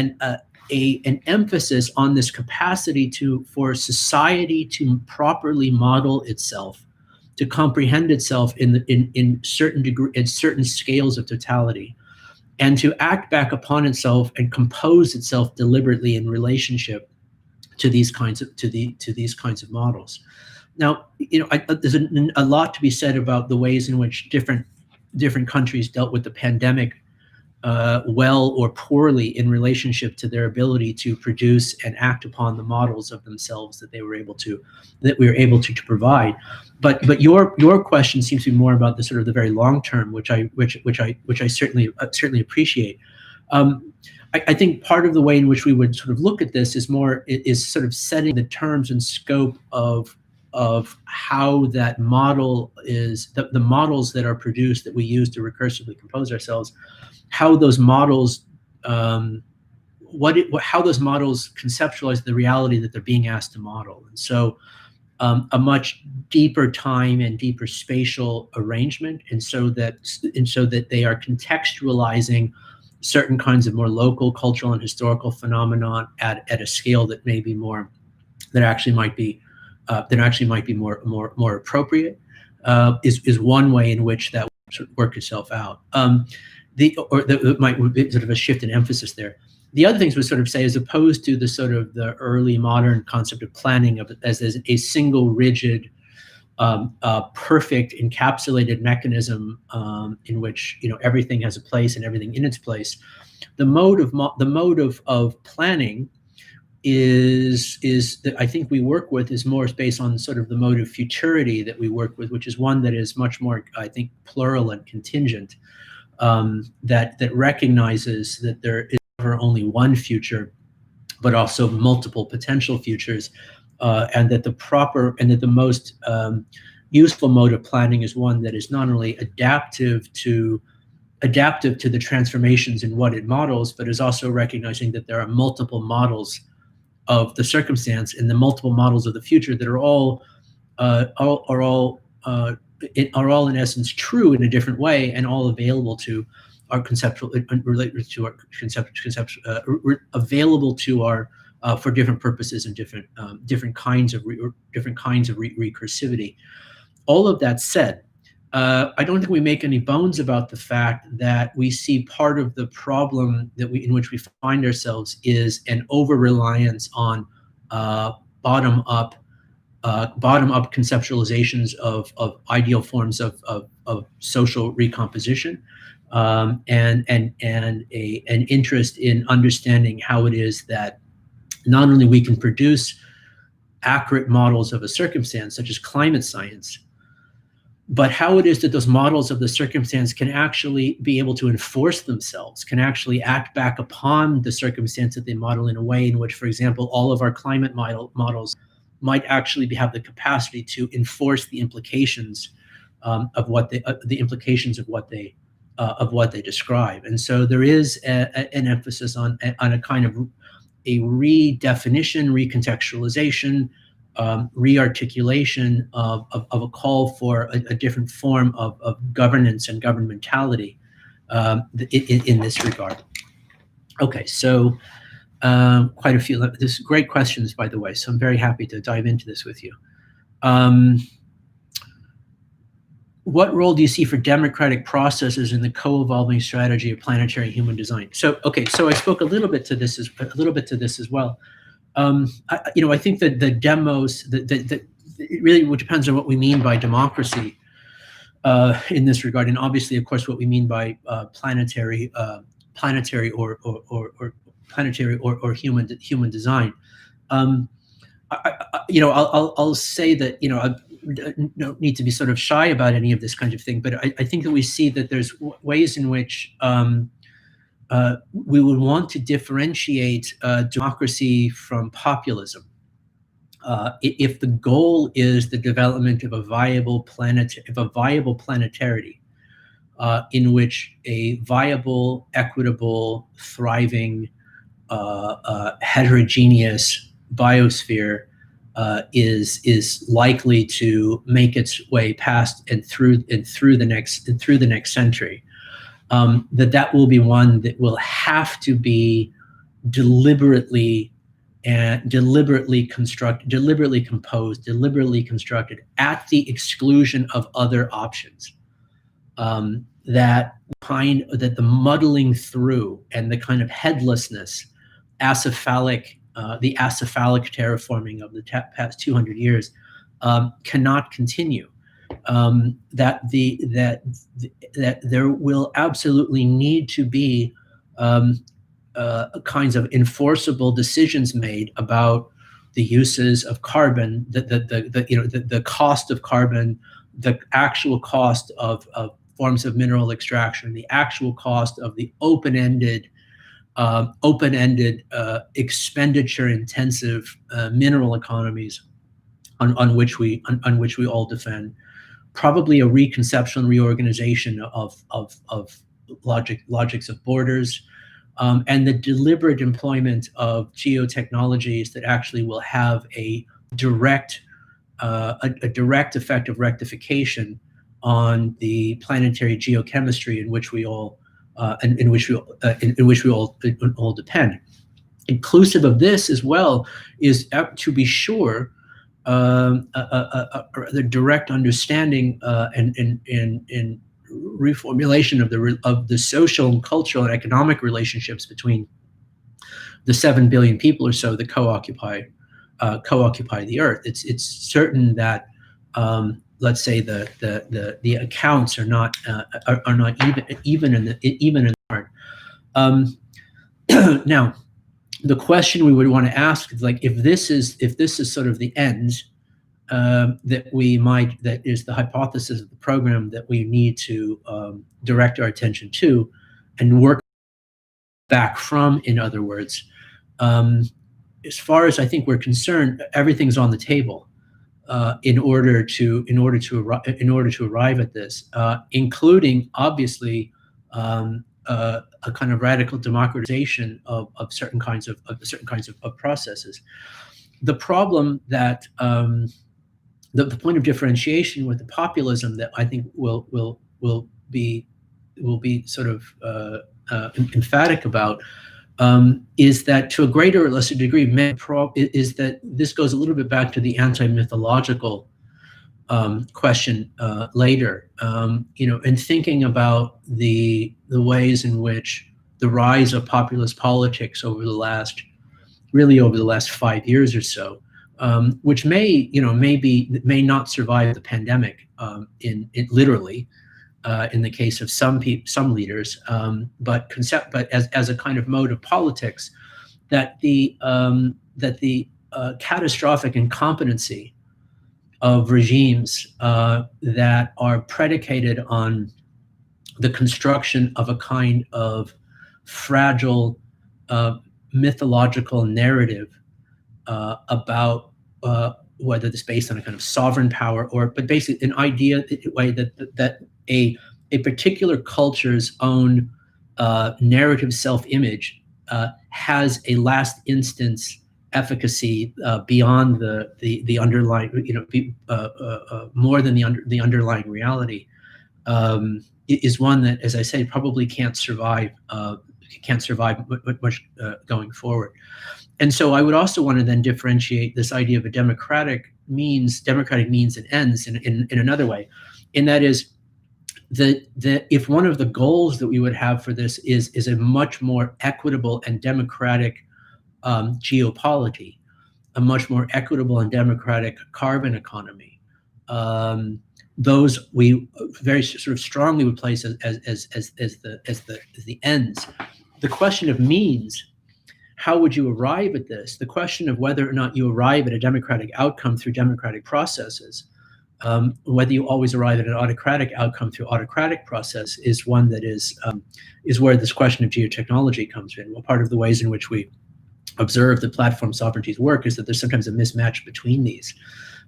emphasis on this capacity for society to properly model itself, to comprehend itself in certain scales of totality, and to act back upon itself and compose itself deliberately in relationship to these kinds of models. Now, there's a lot to be said about the ways in which different countries dealt with the pandemic, well or poorly, in relationship to their ability to produce and act upon the models of themselves that we were able to provide. But your question seems to be more about the sort of the very long term, which I certainly appreciate. I think part of the way in which we would sort of look at this is sort of setting the terms and scope of how that model is, the models that are produced that we use to recursively compose ourselves, how those models how those models conceptualize the reality that they're being asked to model. And so a much deeper time and deeper spatial arrangement, and so that they are contextualizing certain kinds of more local cultural and historical phenomenon at a scale that may be more, that actually might be more appropriate, is one way in which that would sort of work itself out. It might be sort of a shift in emphasis there. The other things we sort of say, as opposed to the early modern concept of planning as a single rigid, perfect encapsulated mechanism in which everything has a place and everything in its place, the mode of planning is that I think we work with is more based on sort of the mode of futurity that we work with, which is one that is much more, I think, plural and contingent, that recognizes that there is never only one future, but also multiple potential futures, and that the most useful mode of planning is one that is not only adaptive to the transformations in what it models, but is also recognizing that there are multiple models of the circumstance and the multiple models of the future that are all in essence true in a different way, and all available to our conceptual, related to our available to our for different purposes and different kinds of recursivity. All of that said, I don't think we make any bones about the fact that we see part of the problem in which we find ourselves is an over-reliance on bottom-up conceptualizations of ideal forms of social recomposition, and an interest in understanding how it is that not only we can produce accurate models of a circumstance, such as climate science, but how it is that those models of the circumstance can actually be able to enforce themselves, can actually act back upon the circumstance that they model in a way in which, for example, all of our climate models might actually have the capacity to enforce the implications of what they describe. And so there is an emphasis on a kind of a redefinition, recontextualization, rearticulation of a call for a different form of governance and governmentality in this regard. Okay, so quite a few. This great questions, by the way. So I'm very happy to dive into this with you. What role do you see for democratic processes in the co-evolving strategy of planetary human design? So, okay, so I spoke a little bit to this as well. I think that the demos that it really depends on what we mean by democracy in this regard, and obviously, of course, what we mean by planetary or human design. I'll say that I don't need to be sort of shy about any of this kind of thing, but I think that we see that there's ways in which we would want to differentiate democracy from populism. If the goal is the development of a viable planetarity, in which a viable, equitable, thriving, heterogeneous biosphere is likely to make its way past and through the next century, that will be one that will have to be deliberately composed, deliberately constructed at the exclusion of other options. That the muddling through and the kind of headlessness, the acephalic terraforming of the past 200 years cannot continue. That there will absolutely need to be kinds of enforceable decisions made about the uses of carbon, the cost of carbon, the actual cost of forms of mineral extraction, the actual cost of the open-ended, expenditure-intensive mineral economies on which we all defend. Probably a reconception and reorganization of logics of borders, and the deliberate employment of geotechnologies that actually will have a direct effect of rectification on the planetary geochemistry in which we all depend. Inclusive of this as well is, to be sure, the direct understanding and reformulation of the social and cultural and economic relationships between the 7 billion people or so that co-occupy the Earth. It's certain that let's say the accounts are not even in the heart. Now, the question we would want to ask is, like, if this is sort of the end, that is the hypothesis of the program that we need to direct our attention to and work back from. In other words, as far as I think we're concerned, everything's on the table in order to arrive at this, including obviously a kind of radical democratization of certain kinds of processes. The problem that the point of differentiation with the populism that I think will be sort of emphatic about is that, to a greater or lesser degree, is that this goes a little bit back to the anti-mythological question later, and thinking about the ways in which the rise of populist politics over the last 5 years or so, which may not survive the pandemic literally. In the case of some leaders, but as a kind of mode of politics, that the catastrophic incompetency of regimes that are predicated on the construction of a kind of fragile mythological narrative about whether it's based on a kind of sovereign power but basically an idea way that a particular culture's own narrative self-image has a last instance efficacy beyond the underlying, more than the underlying reality, is one that, as I say, probably can't survive much going forward. And so I would also want to then differentiate this idea of a democratic means and ends in another way, and that is that if one of the goals that we would have for this is a much more equitable and democratic geopolity, a much more equitable and democratic carbon economy, those we very sort of strongly would place as the ends. The question of means, how would you arrive at this? The question of whether or not you arrive at a democratic outcome through democratic processes, whether you always arrive at an autocratic outcome through autocratic process, is one that is where this question of geotechnology comes in. Well, part of the ways in which we observe the platform sovereignties work is that there's sometimes a mismatch between these.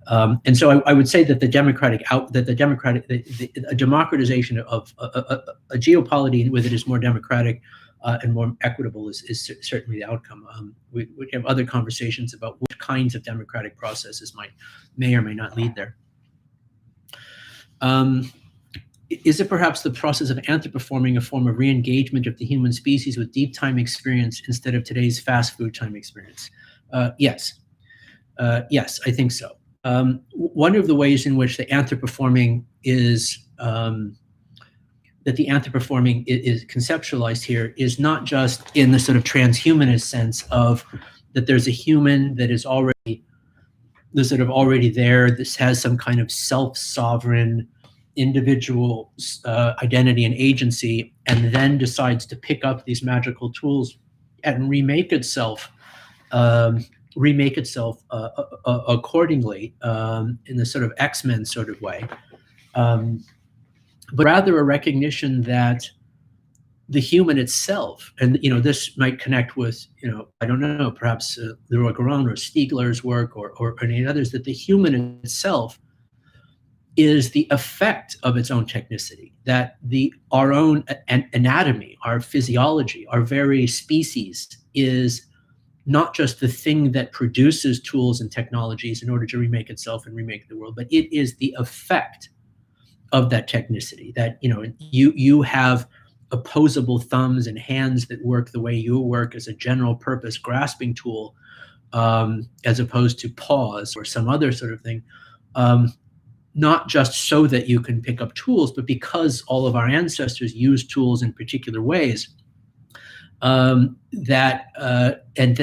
And so I would say that a democratization of a geopolity with it is more democratic and more equitable is certainly the outcome. We have other conversations about what kinds of democratic processes may or may not lead there. Is it perhaps the process of anthropoforming a form of re-engagement of the human species with deep time experience instead of today's fast food time experience? Yes. Yes, I think so. One of the ways in which the anthropoforming is conceptualized here is not just in the sort of transhumanist sense of that there's a human that is already there. This has some kind of self-sovereign individual identity and agency, and then decides to pick up these magical tools and remake itself accordingly in the sort of X-Men sort of way, but rather a recognition that the human itself, and this might connect with I don't know, perhaps the Rogaron or Stiegler's work or any others, that the human itself is the effect of its own technicity, that our own anatomy, our physiology, our very species is not just the thing that produces tools and technologies in order to remake itself and remake the world, but it is the effect of that technicity, that you have opposable thumbs and hands that work the way you work as a general purpose grasping tool, as opposed to paws or some other sort of thing, not just so that you can pick up tools, but because all of our ancestors used tools in particular ways, that in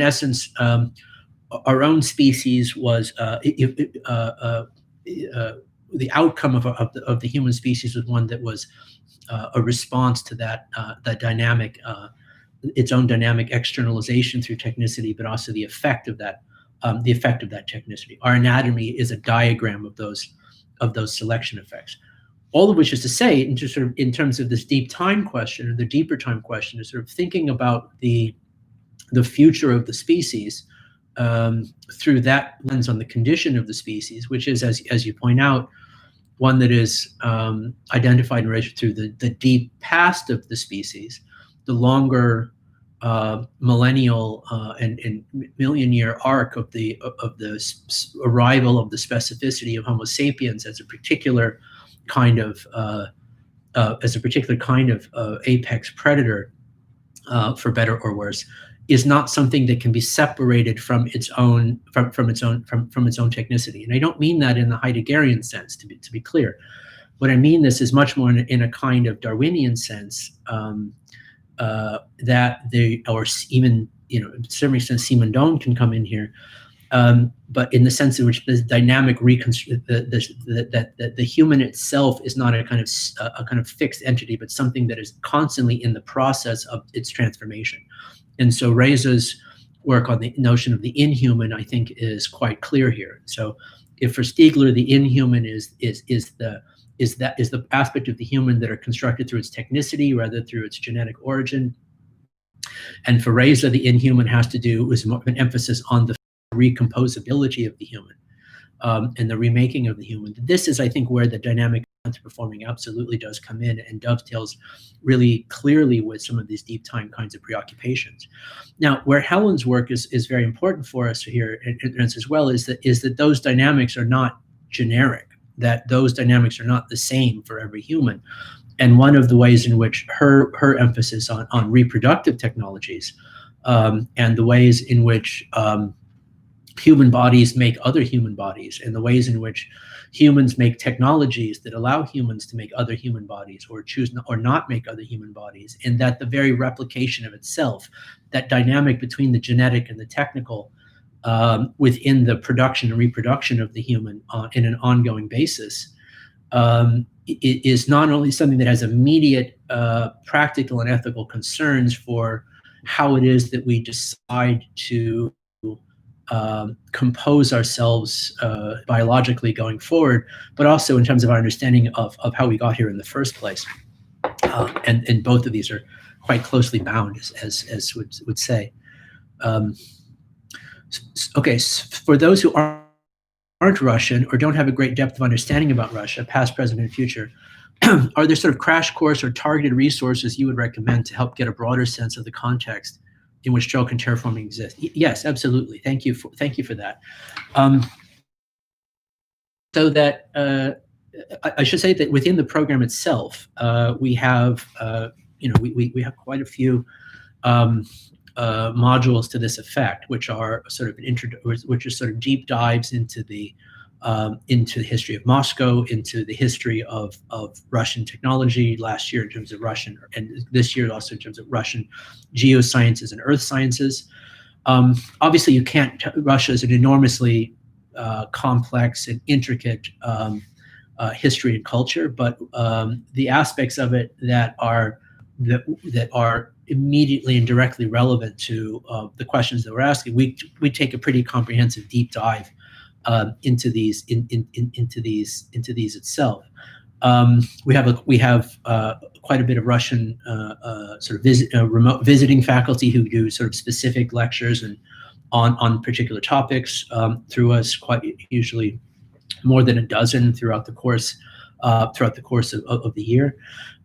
essence, our own species was the outcome of the human species was one that was a response to that dynamic, its own dynamic externalization through technicity, but also the effect of that technicity. Our anatomy is a diagram of those selection effects. All of which is to say, in terms of this deep time question, or the deeper time question, is sort of thinking about the future of the species through that lens on the condition of the species, which is, as you point out, one that is identified in relation to the deep past of the species, the longer millennial and million-year arc of the arrival of the specificity of Homo sapiens as a particular kind of apex predator, for better or worse, is not something that can be separated from its own technicity. And I don't mean that in the Heideggerian sense, to be clear. What I mean this is much more in a kind of Darwinian sense, that or even to some extent Simondon can come in here, but in the sense in which this dynamic that the human itself is not a kind of fixed entity, but something that is constantly in the process of its transformation. And so Reza's work on the notion of the inhuman, I think, is quite clear here. So, if for Stiegler the inhuman is the aspect of the human that are constructed through its technicity rather through its genetic origin, and for Reza the inhuman has to do with more of an emphasis on the recomposability of the human, and the remaking of the human. This is, I think, where the dynamic Antiperforming absolutely does come in and dovetails really clearly with some of these deep time kinds of preoccupations. Now, where Helen's work is very important for us here as well is that those dynamics are not generic, that those dynamics are not the same for every human. And one of the ways in which her emphasis on reproductive technologies, and the ways in which human bodies make other human bodies, and the ways in which humans make technologies that allow humans to make other human bodies or choose or not make other human bodies, and that the very replication of itself, that dynamic between the genetic and the technical, within the production and reproduction of the human in an ongoing basis, is not only something that has immediate practical and ethical concerns for how it is that we decide to compose ourselves biologically going forward, but also in terms of our understanding of how we got here in the first place. And both of these are quite closely bound, as would say. Okay, for those who aren't Russian or don't have a great depth of understanding about Russia, past, present, and future, are there sort of crash course or targeted resources you would recommend to help get a broader sense of the context in which stroke and terraforming exists? Yes, absolutely. Thank you for that. So that I should say that within the program itself, we have we have quite a few modules to this effect, which are sort of which are sort of deep dives into the history of Moscow, into the history of Russian technology last year in terms of Russian, and this year also in terms of Russian geosciences and earth sciences. Obviously, you can't. Russia is an enormously complex and intricate history and culture, but the aspects of it that are immediately and directly relevant to the questions that we're asking, we take a pretty comprehensive deep dive into these itself. We have quite a bit of Russian sort of remote visiting faculty who do sort of specific lectures and on particular topics through us, quite usually more than a dozen throughout the course of the year.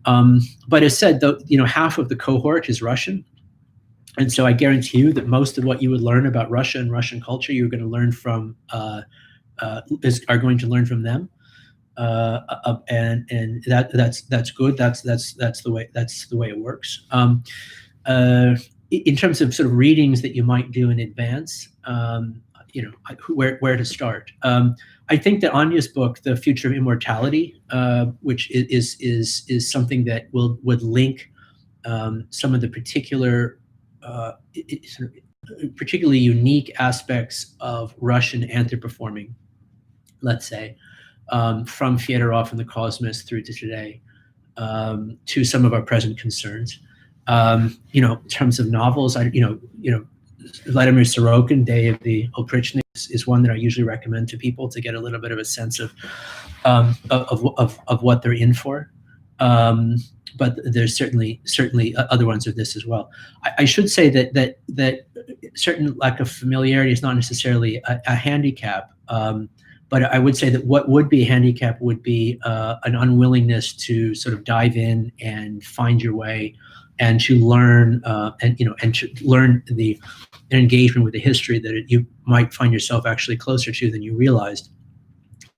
But as said, though, half of the cohort is Russian. And so I guarantee you that most of what you would learn about Russia and Russian culture, you're going to learn from are going to learn from them, and that's good. That's the way it works. In terms of sort of readings that you might do in advance, where to start. I think that Anya's book, The Future of Immortality, which is something that would link some of the particularly unique aspects of Russian anthropoforming, let's say, from Fedorov and the Cosmos through to today, to some of our present concerns. In terms of novels, Vladimir Sorokin, Day of the Oprichnik, is one that I usually recommend to people to get a little bit of a sense of what they're in for. But there's certainly other ones of this as well. I should say that certain lack of familiarity is not necessarily a handicap, but I would say that what would be a handicap would be an unwillingness to sort of dive in and find your way, and to learn and to learn an engagement with the history that you might find yourself actually closer to than you realized,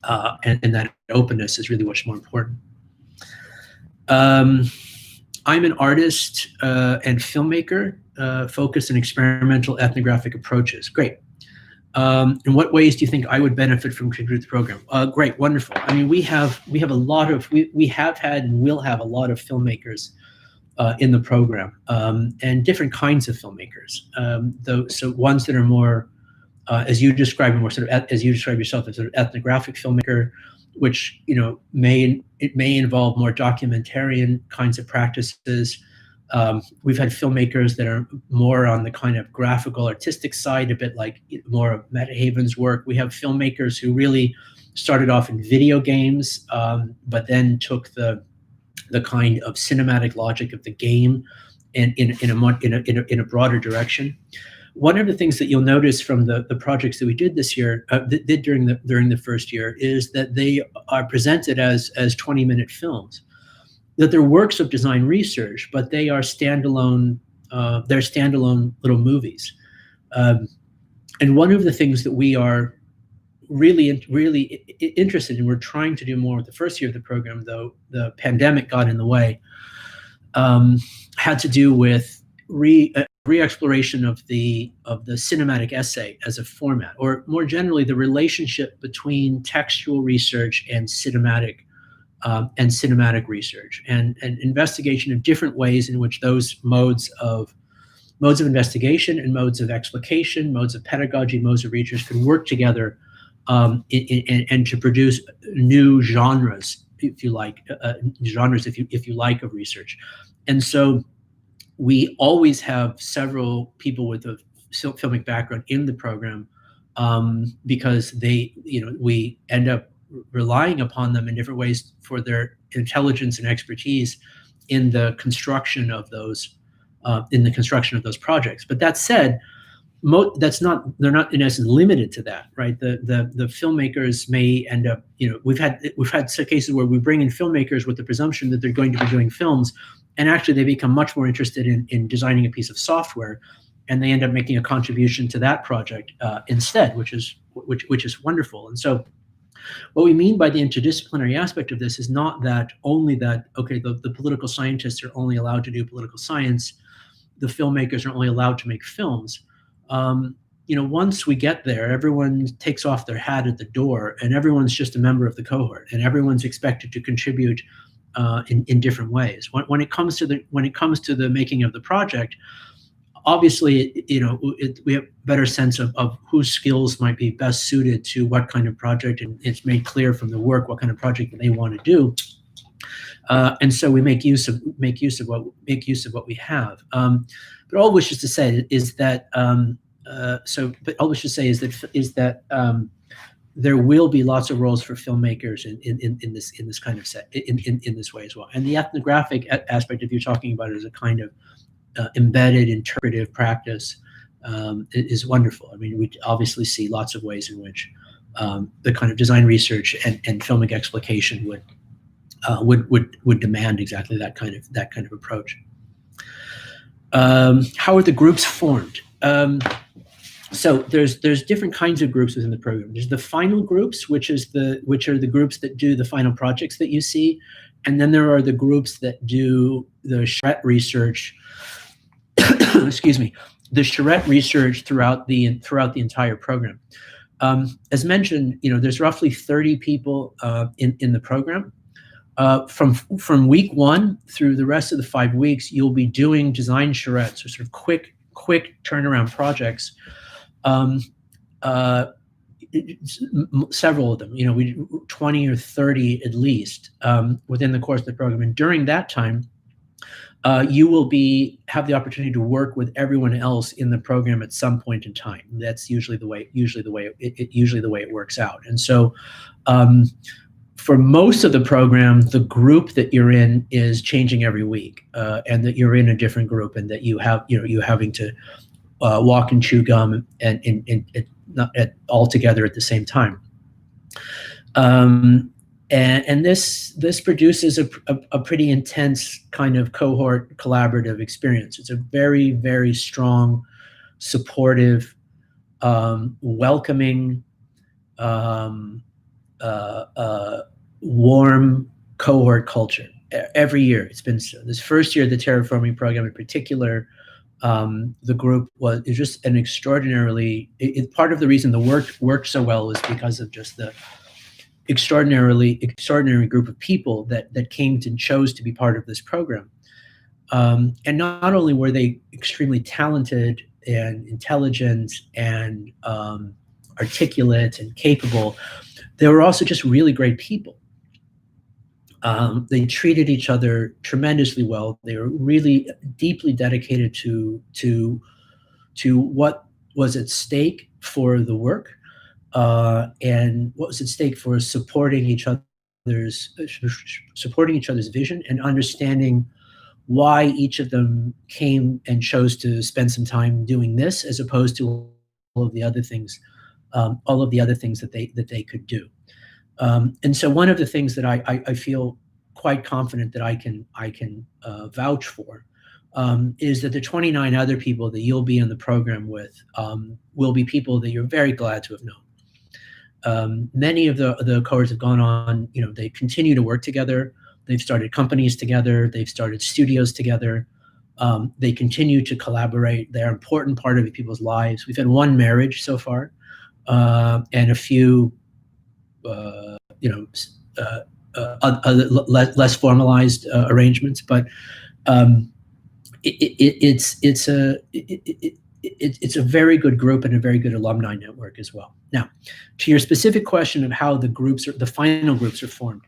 and that openness is really what's more important. I'm an artist and filmmaker focused on experimental ethnographic approaches. Great. In what ways do you think I would benefit from contributing to the program? Great, wonderful. I mean, we have had and will have a lot of filmmakers in the program, and different kinds of filmmakers. So ones that are more, as you describe yourself as an ethnographic filmmaker, which may involve more documentarian kinds of practices, We've had filmmakers that are more on the kind of graphical artistic side, a bit like more of Meta Haven's work. We have filmmakers who really started off in video games, but then took the kind of cinematic logic of the game in a broader direction. One of the things that you'll notice from the projects that we did this year, did during the first year, is that they are presented as 20-minute films. That they're works of design research, but they are standalone. They're standalone little movies. And one of the things that we are really interested in, we're trying to do more with the first year of the program, though the pandemic got in the way, had to do with re-exploration of the cinematic essay as a format, or more generally, the relationship between textual research and cinematic research, and investigation of different ways in which those modes of investigation and modes of explication, modes of pedagogy, modes of research can work together, and to produce new genres, if you like, of research. And so we always have several people with a filmic background in the program, because we end up relying upon them in different ways for their intelligence and expertise in the construction of those projects. But that said, they're not in essence limited to that, right? The filmmakers may end up, we've had some cases where we bring in filmmakers with the presumption that they're going to be doing films, and actually they become much more interested in designing a piece of software, and they end up making a contribution to that project instead, which is wonderful. And so what we mean by the interdisciplinary aspect of this is not that only that, okay, the political scientists are only allowed to do political science, the filmmakers are only allowed to make films. Once we get there, everyone takes off their hat at the door, and everyone's just a member of the cohort, and everyone's expected to contribute in different ways. When it comes to the making of the project, obviously, we have a better sense of whose skills might be best suited to what kind of project, and it's made clear from the work what kind of project that they want to do. And so we make use of what we have. But all which is to say is that there will be lots of roles for filmmakers in this kind of set in this way as well. And the ethnographic aspect, if you're talking about it as a kind of embedded interpretive practice, is wonderful. I mean, we obviously see lots of ways in which the kind of design research and filmic explication would demand exactly that kind of approach. How are the groups formed? So there's different kinds of groups within the program. There's the final groups, which are the groups that do the final projects that you see, and then there are the groups that do the charrette research. Excuse me, the charrette research throughout the entire program. As mentioned, there's roughly 30 people in the program. From week 1 through the rest of the 5 weeks, you'll be doing design charrettes, or sort of quick turnaround projects. Several of them, we 20 or 30 at least within the course of the program, and during that time, you will have the opportunity to work with everyone else in the program at some point in time. That's usually the way it works out. And so, for most of the program, the group that you're in is changing every week, and that you're in a different group, and that you're having to walk and chew gum and not all together at the same time. And this produces a pretty intense kind of cohort collaborative experience. It's a very, very strong, supportive, welcoming, warm cohort culture. Every year it's been so. This first year, the Terraforming program in particular, the group is just an extraordinarily. Part of the reason the work worked so well is because of just the extraordinary group of people that came and chose to be part of this program. And not only were they extremely talented and intelligent and articulate and capable, they were also just really great people. They treated each other tremendously well. They were really deeply dedicated to what was at stake for the work, and what was at stake for supporting each other's vision and understanding why each of them came and chose to spend some time doing this as opposed to all of the other things, that they could do. And so one of the things that I feel quite confident that I can vouch for, is that the 29 other people that you'll be in the program with, will be people that you're very glad to have known. Many of the cohorts have gone on, they continue to work together. They've started companies together. They've started studios together. They continue to collaborate. They're an important part of people's lives. We've had one marriage so far, and a few, other less formalized arrangements. But it's a very good group and a very good alumni network as well. Now, to your specific question of how the final groups are formed,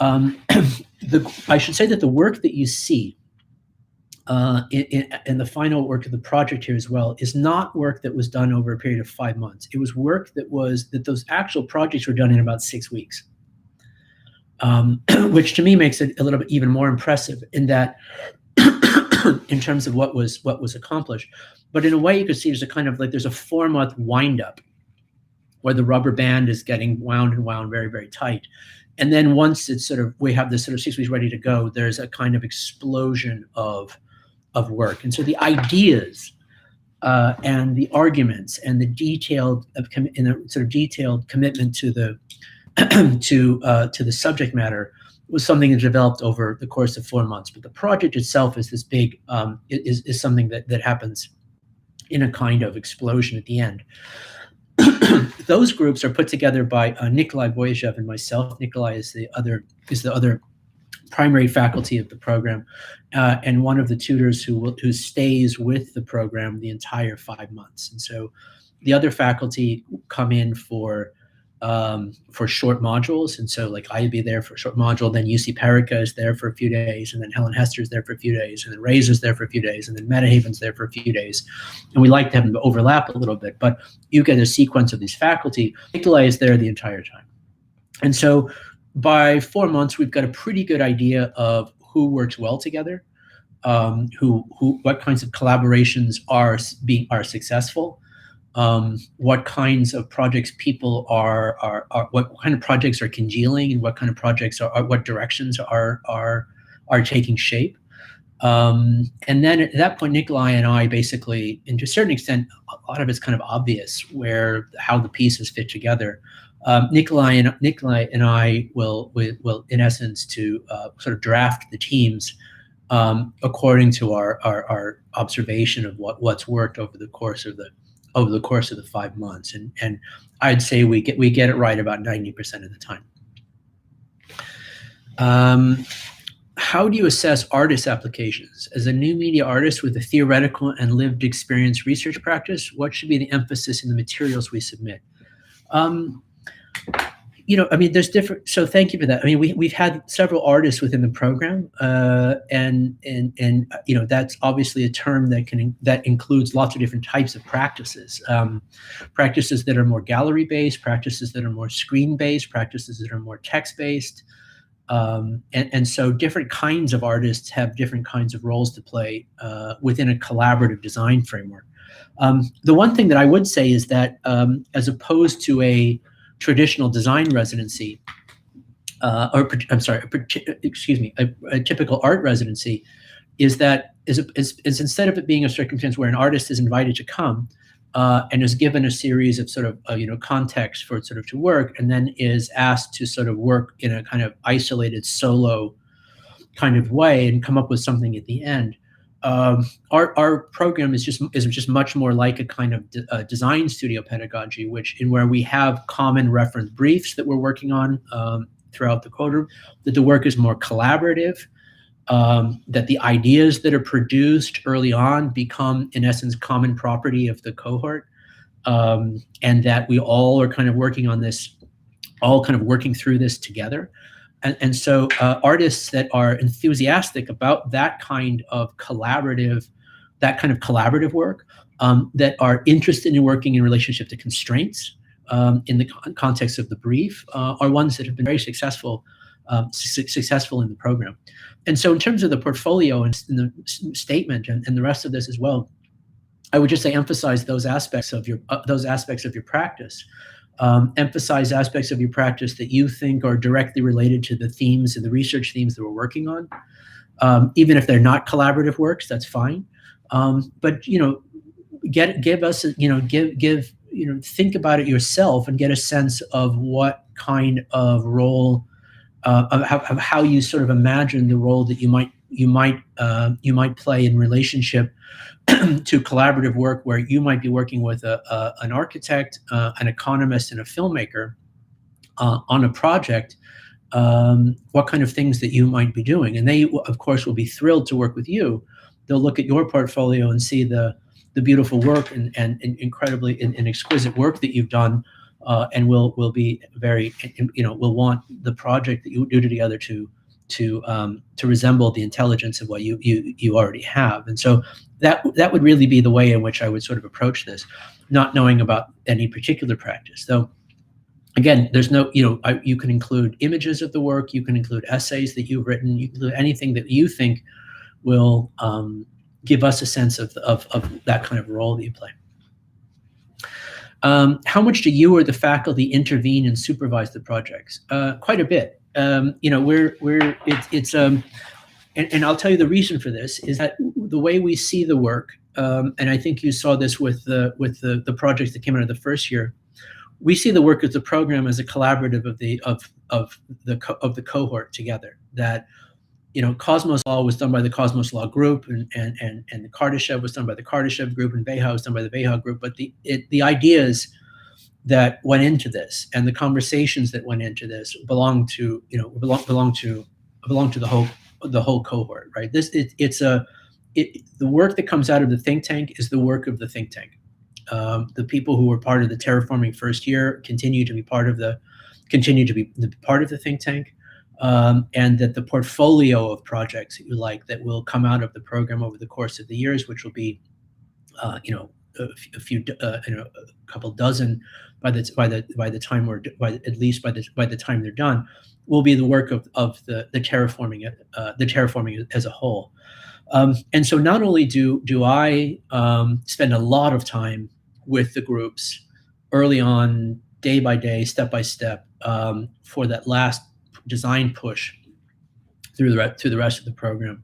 I should say that the work that you see in the final work of the project here as well is not work that was done over a period of 5 months. It was work that those actual projects were done in about 6 weeks, which to me makes it a little bit even more impressive in that, in terms of what was accomplished. But in a way, you could see there's there's a 4-month windup where the rubber band is getting wound and wound very, very tight. And then once it's we have this 6 weeks ready to go, there's a kind of explosion of work. And so the ideas and the arguments and the detailed commitment to the to the subject matter was something that developed over the course of 4 months. But the project itself is this big is something that happens in a kind of explosion at the end. Those groups are put together by Nikolai Boyazev and myself. Nikolai is the other primary faculty of the program, and one of the tutors who stays with the program the entire 5 months. And so the other faculty come in for short modules. And so I'd be there for a short module, then UC Perica is there for a few days, and then Helen Hester is there for a few days, and then Razor's there for a few days, and then Metahaven's there for a few days. And we like to have them overlap a little bit, but you get a sequence of these faculty. Nikolai is there the entire time. And so by 4 months, we've got a pretty good idea of who works well together, what kinds of collaborations are successful, what kinds of projects people are what kind of projects are congealing, and what kind of projects what directions are taking shape. And then at that point, Nikolai and I basically, and to a certain extent, a lot of it's kind of obvious how the pieces fit together. Nikolai and I will in essence to sort of draft the teams according to our observation of what's worked over the course of the 5 months, and I'd say we get it right about 90% of the time. How do you assess artist applications? As a new media artist with a theoretical and lived experience research practice, what should be the emphasis in the materials we submit? There's different. So thank you for that. We've had several artists within the program, and that's obviously a term that includes lots of different types of practices. Practices that are more gallery based, practices that are more screen based, practices that are more text based, and so different kinds of artists have different kinds of roles to play within a collaborative design framework. The one thing that I would say is that as opposed to a traditional design residency, a typical art residency, is that instead of it being a circumstance where an artist is invited to come and is given a series of context for to work, and then is asked to work in a kind of isolated solo kind of way and come up with something at the end. Our program is just much more like a kind of design studio pedagogy, where we have common reference briefs that we're working on throughout the quarter, that the work is more collaborative, that the ideas that are produced early on become, in essence, common property of the cohort, and that we all are kind of working on this, all kind of working through this together. And so artists that are enthusiastic about that kind of collaborative work, that are interested in working in relationship to constraints, in the context of the brief, are ones that have been very successful in the program. And so in terms of the portfolio and the statement and the rest of this as well, I would just say emphasize those aspects of your practice. Emphasize aspects of your practice that you think are directly related to the themes and the research themes that we're working on. Even if they're not collaborative works, that's fine. But give us, think about it yourself and get a sense of what kind of role, of how you sort of imagine the role that you might play in relationship to collaborative work, where you might be working with an architect, an economist, and a filmmaker on a project. What kind of things that you might be doing, and they, of course, will be thrilled to work with you. They'll look at your portfolio and see the beautiful work and incredibly and exquisite work that you've done, and will be very, will want the project that you do together to resemble the intelligence of what you already have. And so that would really be the way in which I would sort of approach this, not knowing about any particular practice. Though, again, there's no, you can include images of the work, you can include essays that you've written, you can include anything that you think will give us a sense of that kind of role that you play. How much do you or the faculty intervene and supervise the projects? Quite a bit. And I'll tell you the reason for this is that the way we see the work, and I think you saw this with the projects that came out of the first year, we see the work of the program as a collaborative of the cohort together. That Cosmos Law was done by the Cosmos Law group, and the Kardashev was done by the Kardashev group, and Veha was done by the Veha group. But the ideas that went into this and the conversations that went into this belong to the whole cohort, right? The work that comes out of the think tank is the work of the think tank. The people who were part of the Terraforming first year continue to be part of the think tank, and that the portfolio of projects that you like that will come out of the program over the course of the years, which will be a couple dozen by the time they're done, will be the work of the terraforming as a whole. And so not only do I spend a lot of time with the groups early on, day by day, step by step, for that last design push through the rest of the program,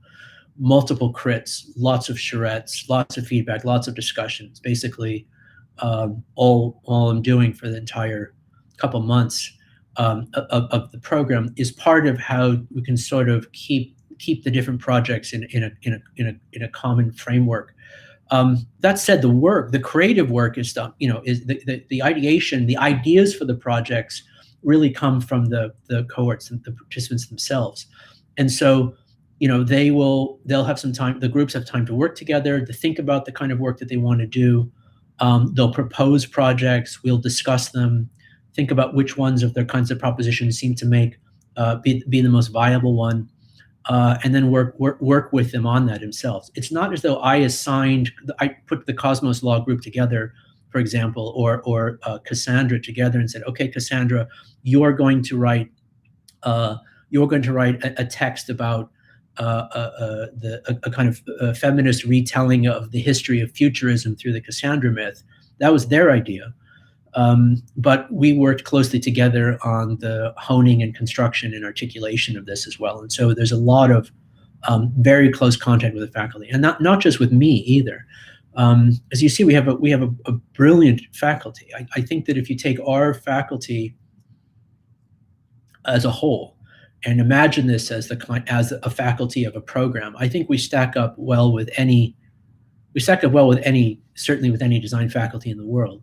multiple crits, lots of charrettes, lots of feedback, lots of discussions. Basically, all I'm doing for the entire couple months of the program is part of how we can sort of keep the different projects in a common framework. That said, the creative work is done. Is the ideation, the ideas for the projects really come from the cohorts and the participants themselves, and so they'll have some time. The groups have time to work together, to think about the kind of work that they want to do. They'll propose projects. We'll discuss them, think about which ones of their kinds of propositions seem to be the most viable one, and then work with them on that themselves. It's not as though I put the Cosmos Law group together, for example, or Cassandra together and said, okay, Cassandra, you're going to write a text about a kind of feminist retelling of the history of futurism through the Cassandra myth. That was their idea. But we worked closely together on the honing and construction and articulation of this as well. And so there's a lot of very close contact with the faculty, and not just with me either. As you see, we have a brilliant faculty. I think that if you take our faculty as a whole and imagine this as a faculty of a program, I think we stack up well with any certainly with any design faculty in the world,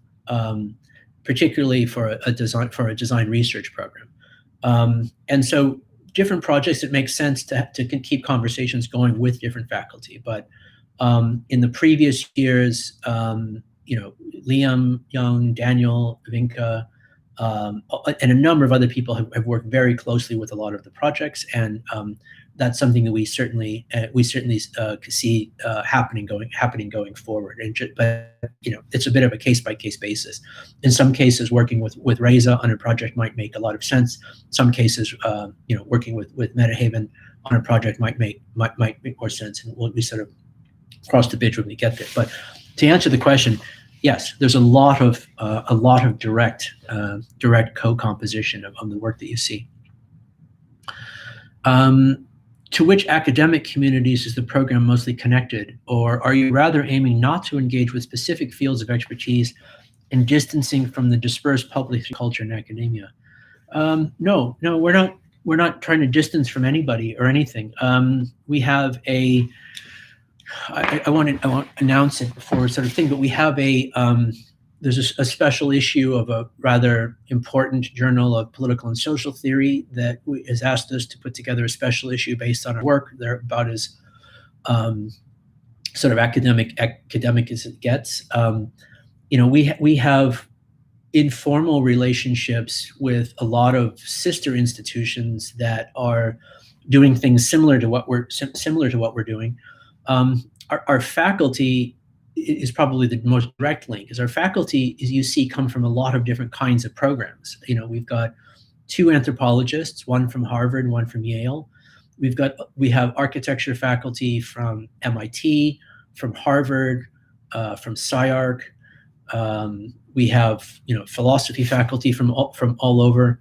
particularly for a design research program. And so different projects, it makes sense to keep conversations going with different faculty. But in the previous years, Liam, Young, Daniel, Vinka, and a number of other people have worked very closely with a lot of the projects, and that's something that we certainly see happening going forward. But it's a bit of a case by case basis. In some cases, working with Reza on a project might make a lot of sense. Some cases, working with MetaHaven on a project might make more sense, and we sort of cross the bridge when we get there. But to answer the question, yes, there's a lot of direct co-composition of the work that you see. To which academic communities is the program mostly connected, or are you rather aiming not to engage with specific fields of expertise and distancing from the dispersed public culture and academia? No, we're not trying to distance from anybody or anything. We have a I won't announce it before sort of thing, but we have there's a special issue of a rather important journal of political and social theory that has asked us to put together a special issue based on our work. They're about as sort of academic as it gets. We have informal relationships with a lot of sister institutions that are doing things similar to what we're doing. Our faculty is probably the most direct link, because our faculty, as you see, come from a lot of different kinds of programs. We've got 2 anthropologists, one from Harvard, one from Yale. We have architecture faculty from MIT, from Harvard, from SciArc. We have philosophy faculty from all over.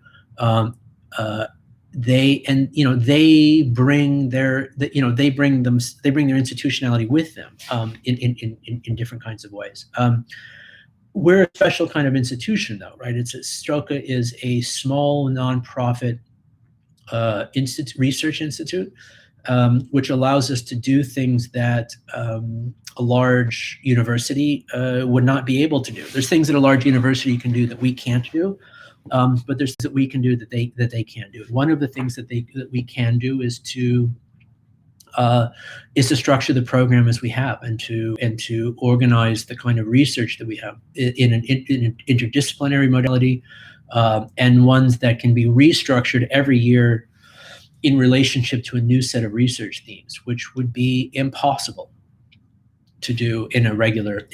They bring their institutionality with them in different kinds of ways. We're a special kind of institution, though, right? Strelka is a small nonprofit research institute, which allows us to do things that a large university would not be able to do. There's things that a large university can do that we can't do. But there's things that we can do that they can't do. One of the things that we can do is to structure the program as we have, and to organize the kind of research that we have in an interdisciplinary modality, and ones that can be restructured every year in relationship to a new set of research themes, which would be impossible to do in a regular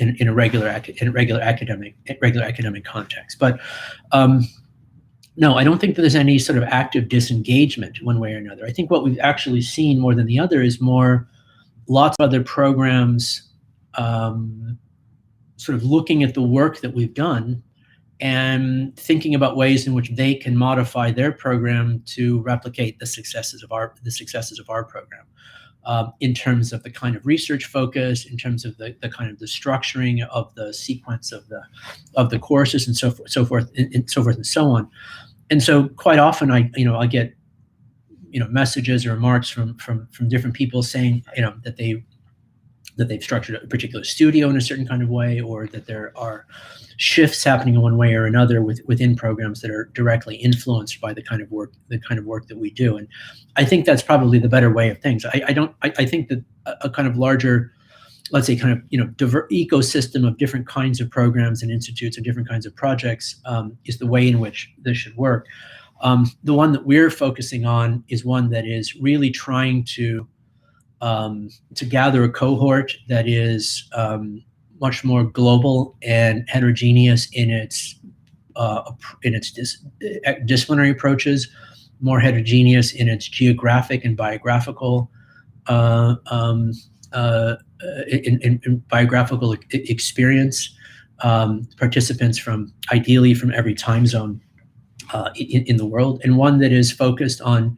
academic context. But no, I don't think that there's any sort of active disengagement one way or another. I think what we've actually seen more than the other is lots of other programs sort of looking at the work that we've done and thinking about ways in which they can modify their program to replicate the successes of our program. In terms of the kind of research focus, in terms of the kind of the structuring of the sequence of the courses, and so forth and so on. And so quite often I get messages or remarks from different people saying that they've structured a particular studio in a certain kind of way, or that there are shifts happening in one way or another within programs that are directly influenced by the kind of work that we do. And I think that's probably the better way of things. I think that a kind of larger, let's say, kind of diverse ecosystem of different kinds of programs and institutes and different kinds of projects is the way in which this should work. The one that we're focusing on is one that is really trying to gather a cohort that is much more global and heterogeneous in its disciplinary approaches, more heterogeneous in its geographic and biographical biographical experience. Participants ideally from every time zone in the world, and one that is focused on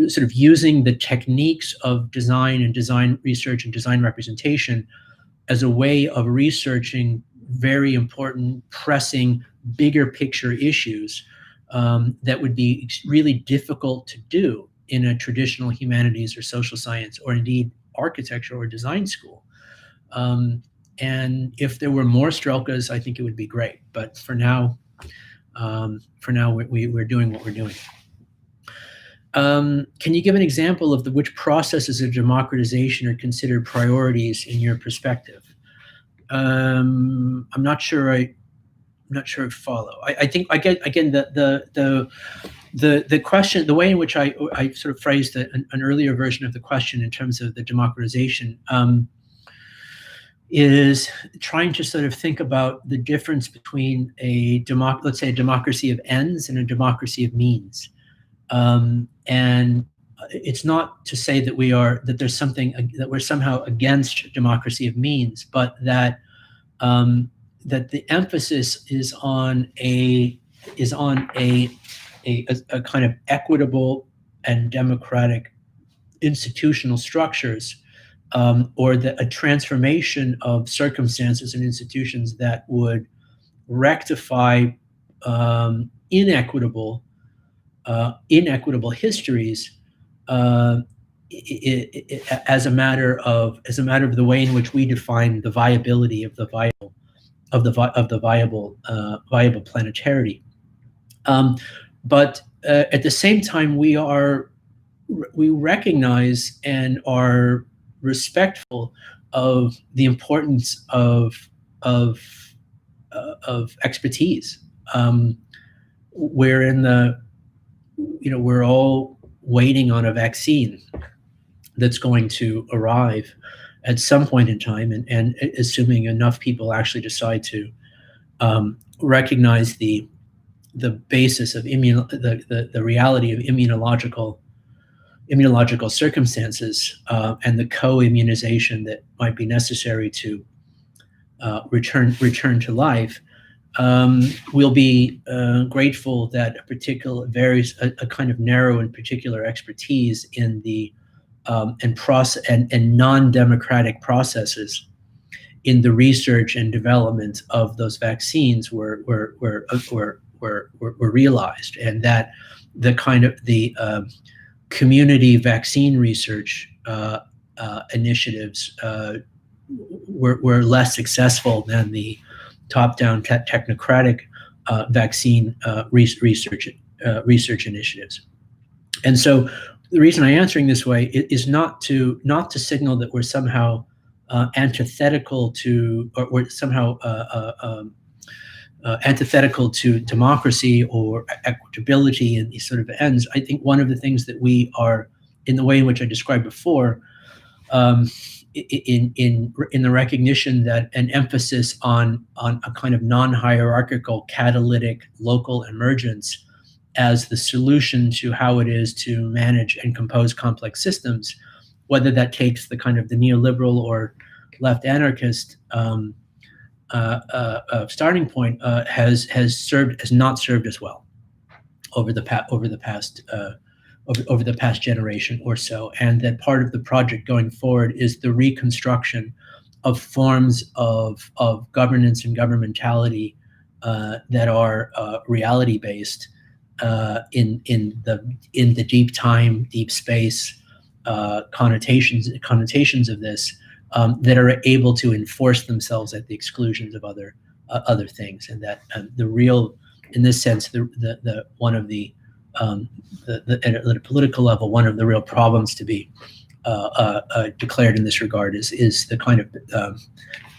sort of using the techniques of design and design research and design representation as a way of researching very important, pressing, bigger picture issues that would be really difficult to do in a traditional humanities or social science, or indeed architecture or design school. And if there were more Strelkas, I think it would be great. But for now, we're doing what we're doing. Can you give an example of which processes of democratization are considered priorities in your perspective? I'm not sure not sure if follow. I think again the question, the way in which I sort of phrased an earlier version of the question in terms of the democratization, is trying to sort of think about the difference between let's say a democracy of ends and a democracy of means. And it's not to say that there's something that we're somehow against democracy of means, but that that the emphasis is on a kind of equitable and democratic institutional structures, or a transformation of circumstances and institutions that would rectify inequitable histories, as a matter of the way in which we define the viability of the viable planetarity. But at the same time, we recognize and are respectful of the importance of expertise. We're all waiting on a vaccine that's going to arrive at some point in time, and assuming enough people actually decide to recognize the basis of the reality of immunological circumstances, and the co-immunization that might be necessary to return to life, we'll be grateful that a kind of narrow and particular expertise in the and non-democratic processes in the research and development of those vaccines were realized, and that the kind of the community vaccine research initiatives were less successful than the top-down technocratic vaccine research initiatives. And so the reason I'm answering this way is not to signal that we're somehow antithetical to, or somehow antithetical to democracy or equitability and these sort of ends. I think one of the things that we are, in the way in which I described before, in the recognition that an emphasis on a kind of non-hierarchical catalytic local emergence as the solution to how it is to manage and compose complex systems, whether that takes the kind of the neoliberal or left anarchist starting point, has not served as well over the past generation or so, and that part of the project going forward is the reconstruction of forms of governance and governmentality that are reality based, in the deep time, deep space connotations of this, that are able to enforce themselves at the exclusions of other things, and that the real, in this sense, the one of the at a political level, one of the real problems to be declared in this regard is the kind of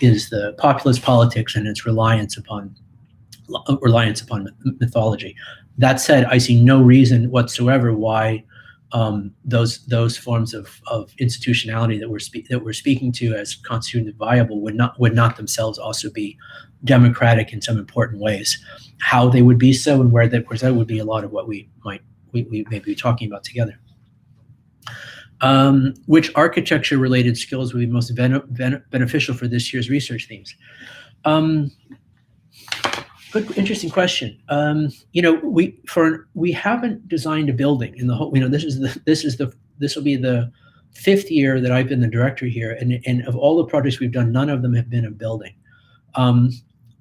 is the populist politics and its reliance upon mythology. That said, I see no reason whatsoever why those forms of institutionality that we're speaking to as constituted viable would not themselves also be democratic in some important ways. How they would be so and where that would be a lot of what we may be talking about together. Which architecture-related skills would be most beneficial for this year's research themes? Good, interesting question. We haven't designed a building in the whole. This will be the 5th year that I've been the director here, and of all the projects we've done, none of them have been a building.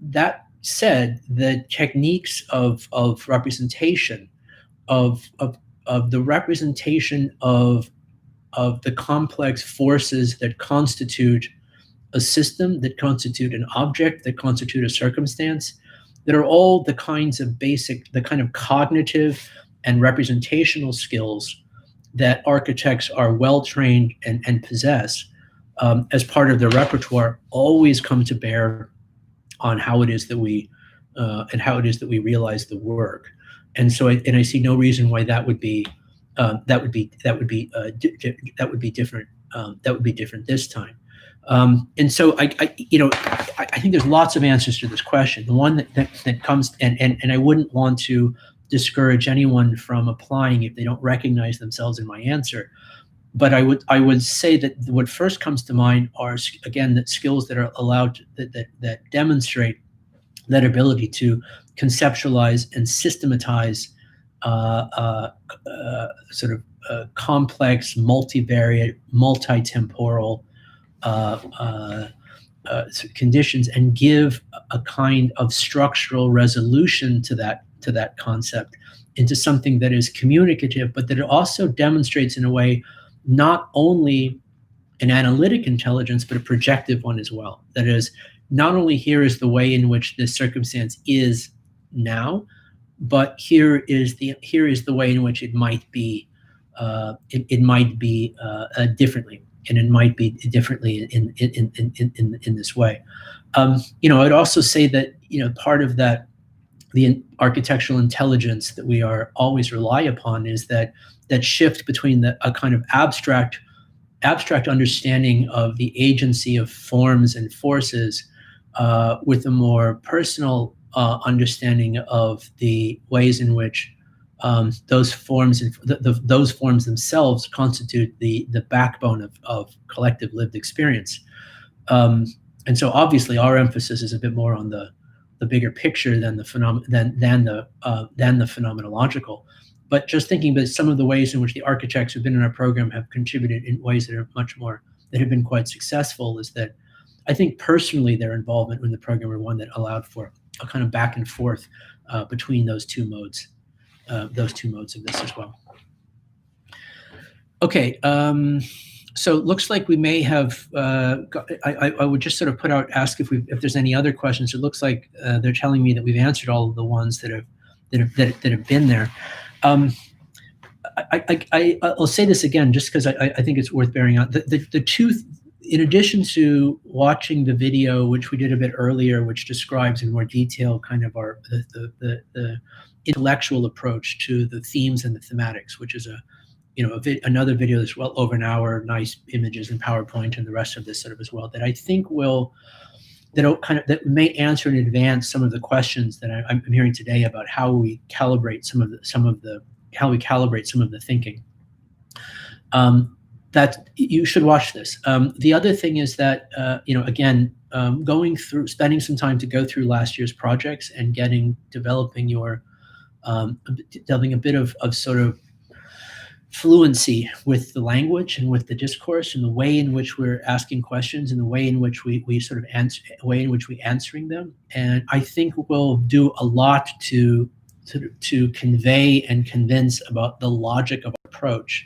That said, the techniques of representation, of the representation of the complex forces that constitute a system, that constitute an object, that constitute a circumstance, that are all the kind of cognitive and representational skills that architects are well trained and possess, as part of their repertoire, always come to bear on how it is that we and how it is that we realize the work. And so, I see no reason why that would be different. That would be different this time. And so, I think there's lots of answers to this question. The one that comes, and I wouldn't want to discourage anyone from applying if they don't recognize themselves in my answer. But I would say that what first comes to mind are, again, that skills that are allowed that demonstrate that ability to conceptualize and systematize complex, multivariate, multi-temporal conditions, and give a kind of structural resolution to that concept into something that is communicative, but that it also demonstrates in a way not only an analytic intelligence, but a projective one as well. That is, not only here is the way in which this circumstance is now, but here is the way in which it might be differently, and it might be differently in this way. I'd also say that part of that, the architectural intelligence that we are always rely upon, is that shift between a kind of abstract understanding of the agency of forms and forces with a more personal understanding of the ways in which those forms and those forms themselves constitute the backbone of collective lived experience. And so, obviously, our emphasis is a bit more on the bigger picture than the phenomenological. But just thinking about some of the ways in which the architects who've been in our program have contributed in ways that have been quite successful, is that I think personally their involvement in the program are one that allowed for a kind of back and forth between those two modes of this as well. Okay, so it looks like we may have. I would just sort of ask if there's any other questions. It looks like they're telling me that we've answered all of the ones that have been there. I'll say this again, just because I think it's worth bearing out. The two, in addition to watching the video, which we did a bit earlier, which describes in more detail kind of the intellectual approach to the themes and the thematics, which is another video that's well over an hour, nice images and PowerPoint and the rest of this sort of as well, that I think that may answer in advance some of the questions that I'm hearing today about how we calibrate some of the thinking. That you should watch this. The other thing is that again, spending some time to go through last year's projects and developing a bit of sort of fluency with the language and with the discourse and the way in which we're asking questions and the way in which we sort of answering them. And I think we'll do a lot to convey and convince about the logic of our approach,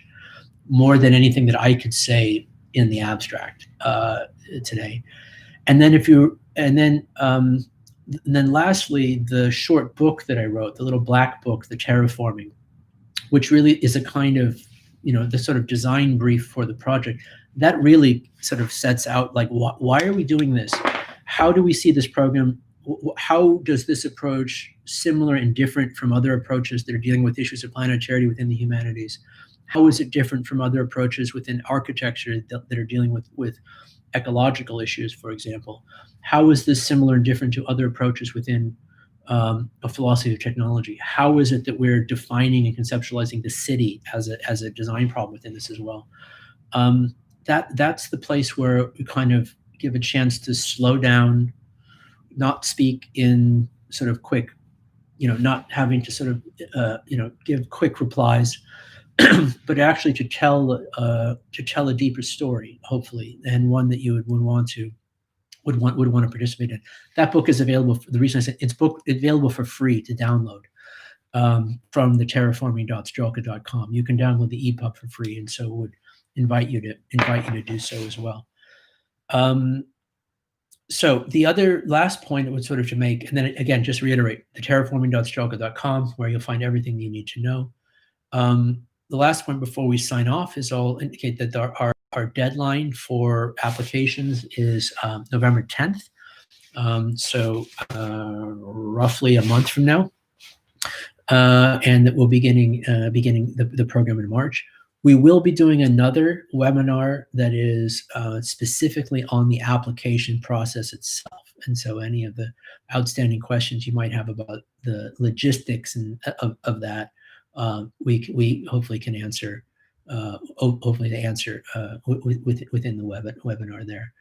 more than anything that I could say in the abstract today. And then lastly, the short book that I wrote, the little black book, the Terraforming, which really is a kind of, the sort of design brief for the project, that really sort of sets out like, why are we doing this? How do we see this program? How does this approach, similar and different from other approaches that are dealing with issues of planetarity within the humanities? How is it different from other approaches within architecture that are dealing with ecological issues, for example? How is this similar and different to other approaches within a philosophy of technology? How is it that we're defining and conceptualizing the city as a design problem within this as well? That's the place where we kind of give a chance to slow down, not speak in sort of quick, not having to sort of give quick replies, but actually to tell a deeper story, hopefully, and one that you would want to participate in. That book is available. The reason I said it's available for free to download from the terraforming.strelka.com. You can download the EPUB for free, and so would invite you to do so as well. So the other last point that was sort of to make, and then again, just reiterate, the terraforming.strelka.com, where you'll find everything you need to know. The last point before we sign off is I'll indicate that our deadline for applications is November 10th. So roughly a month from now, and that we'll be beginning the program in March. We will be doing another webinar that is specifically on the application process itself. And so any of the outstanding questions you might have about the logistics of that, we hopefully can answer, hopefully to answer within the webinar there.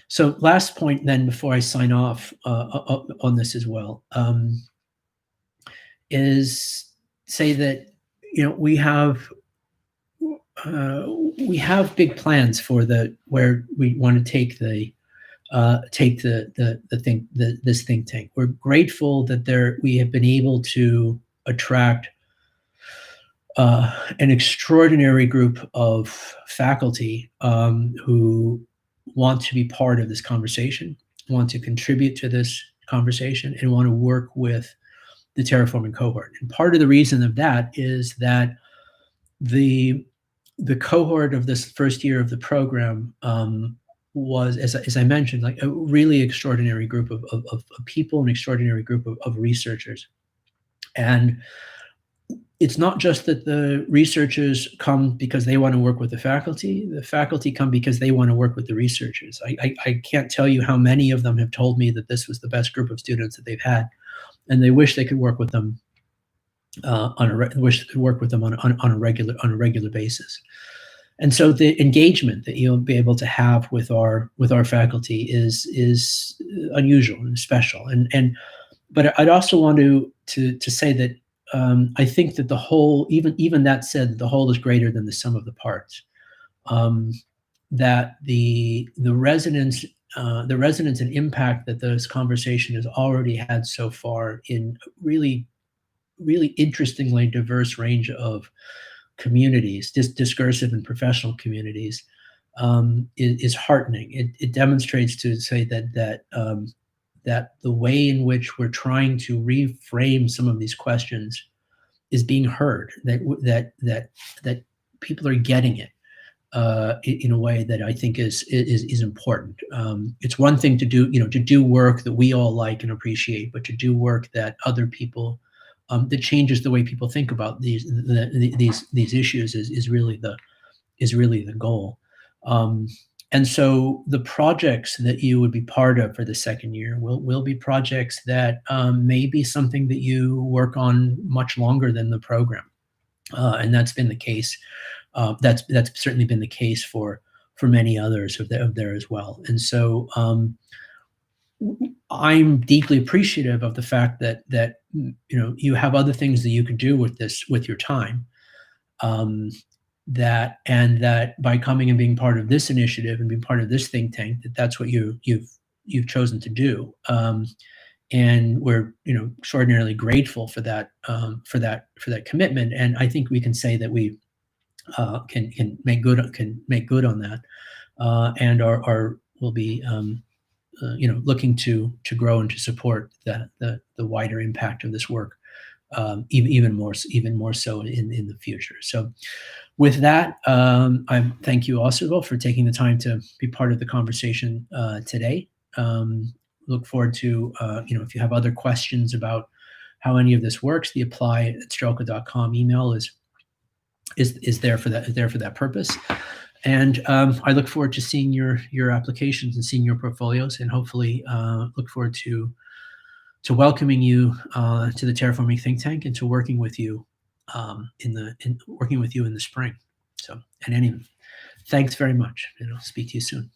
So last point then, before I sign off on this as well, is say that we have big plans for where we want to take this think tank. We're grateful that we have been able to attract an extraordinary group of faculty who want to be part of this conversation, want to contribute to this conversation, and want to work with the Terraforming cohort. And part of the reason of that is that the cohort of this first year of the program was, as I mentioned, like a really extraordinary group of people, an extraordinary group of researchers. And it's not just that the researchers come because they want to work with the faculty come because they want to work with the researchers. I can't tell you how many of them have told me that this was the best group of students that they've had, and they wish they could work with them on a regular basis. And so the engagement that you'll be able to have with our faculty is unusual and special. But I'd also want to say that I think that the whole, even that said, the whole is greater than the sum of the parts. That the resonance and impact that this conversation has already had so far in really interestingly diverse range of communities, discursive and professional communities, is heartening. It demonstrates to say that the way in which we're trying to reframe some of these questions is being heard. That people are getting it in a way that I think is important. It's one thing to do work that we all like and appreciate, but to do work that other people that changes the way people think about these issues is really the goal. And so the projects that you would be part of for the second year will be projects that may be something that you work on much longer than the program, and that's been the case. That's certainly been the case for many others of there as well. And so I'm deeply appreciative of the fact that you have other things that you can do with your time. That by coming and being part of this initiative and being part of this think tank, that's what you've chosen to do. And we're extraordinarily grateful for that commitment. And I think we can say that we can make good on that, and will be looking to grow and to support the wider impact of this work, even more so in the future. So with that, I thank you also for taking the time to be part of the conversation today. Look forward to if you have other questions about how any of this works, the apply@strelka.com email is there for that purpose. And I look forward to seeing your applications and seeing your portfolios, and hopefully look forward to welcoming you to the Terraforming think tank and to working with you in the spring. So, and anyway, thanks very much, and I'll speak to you soon.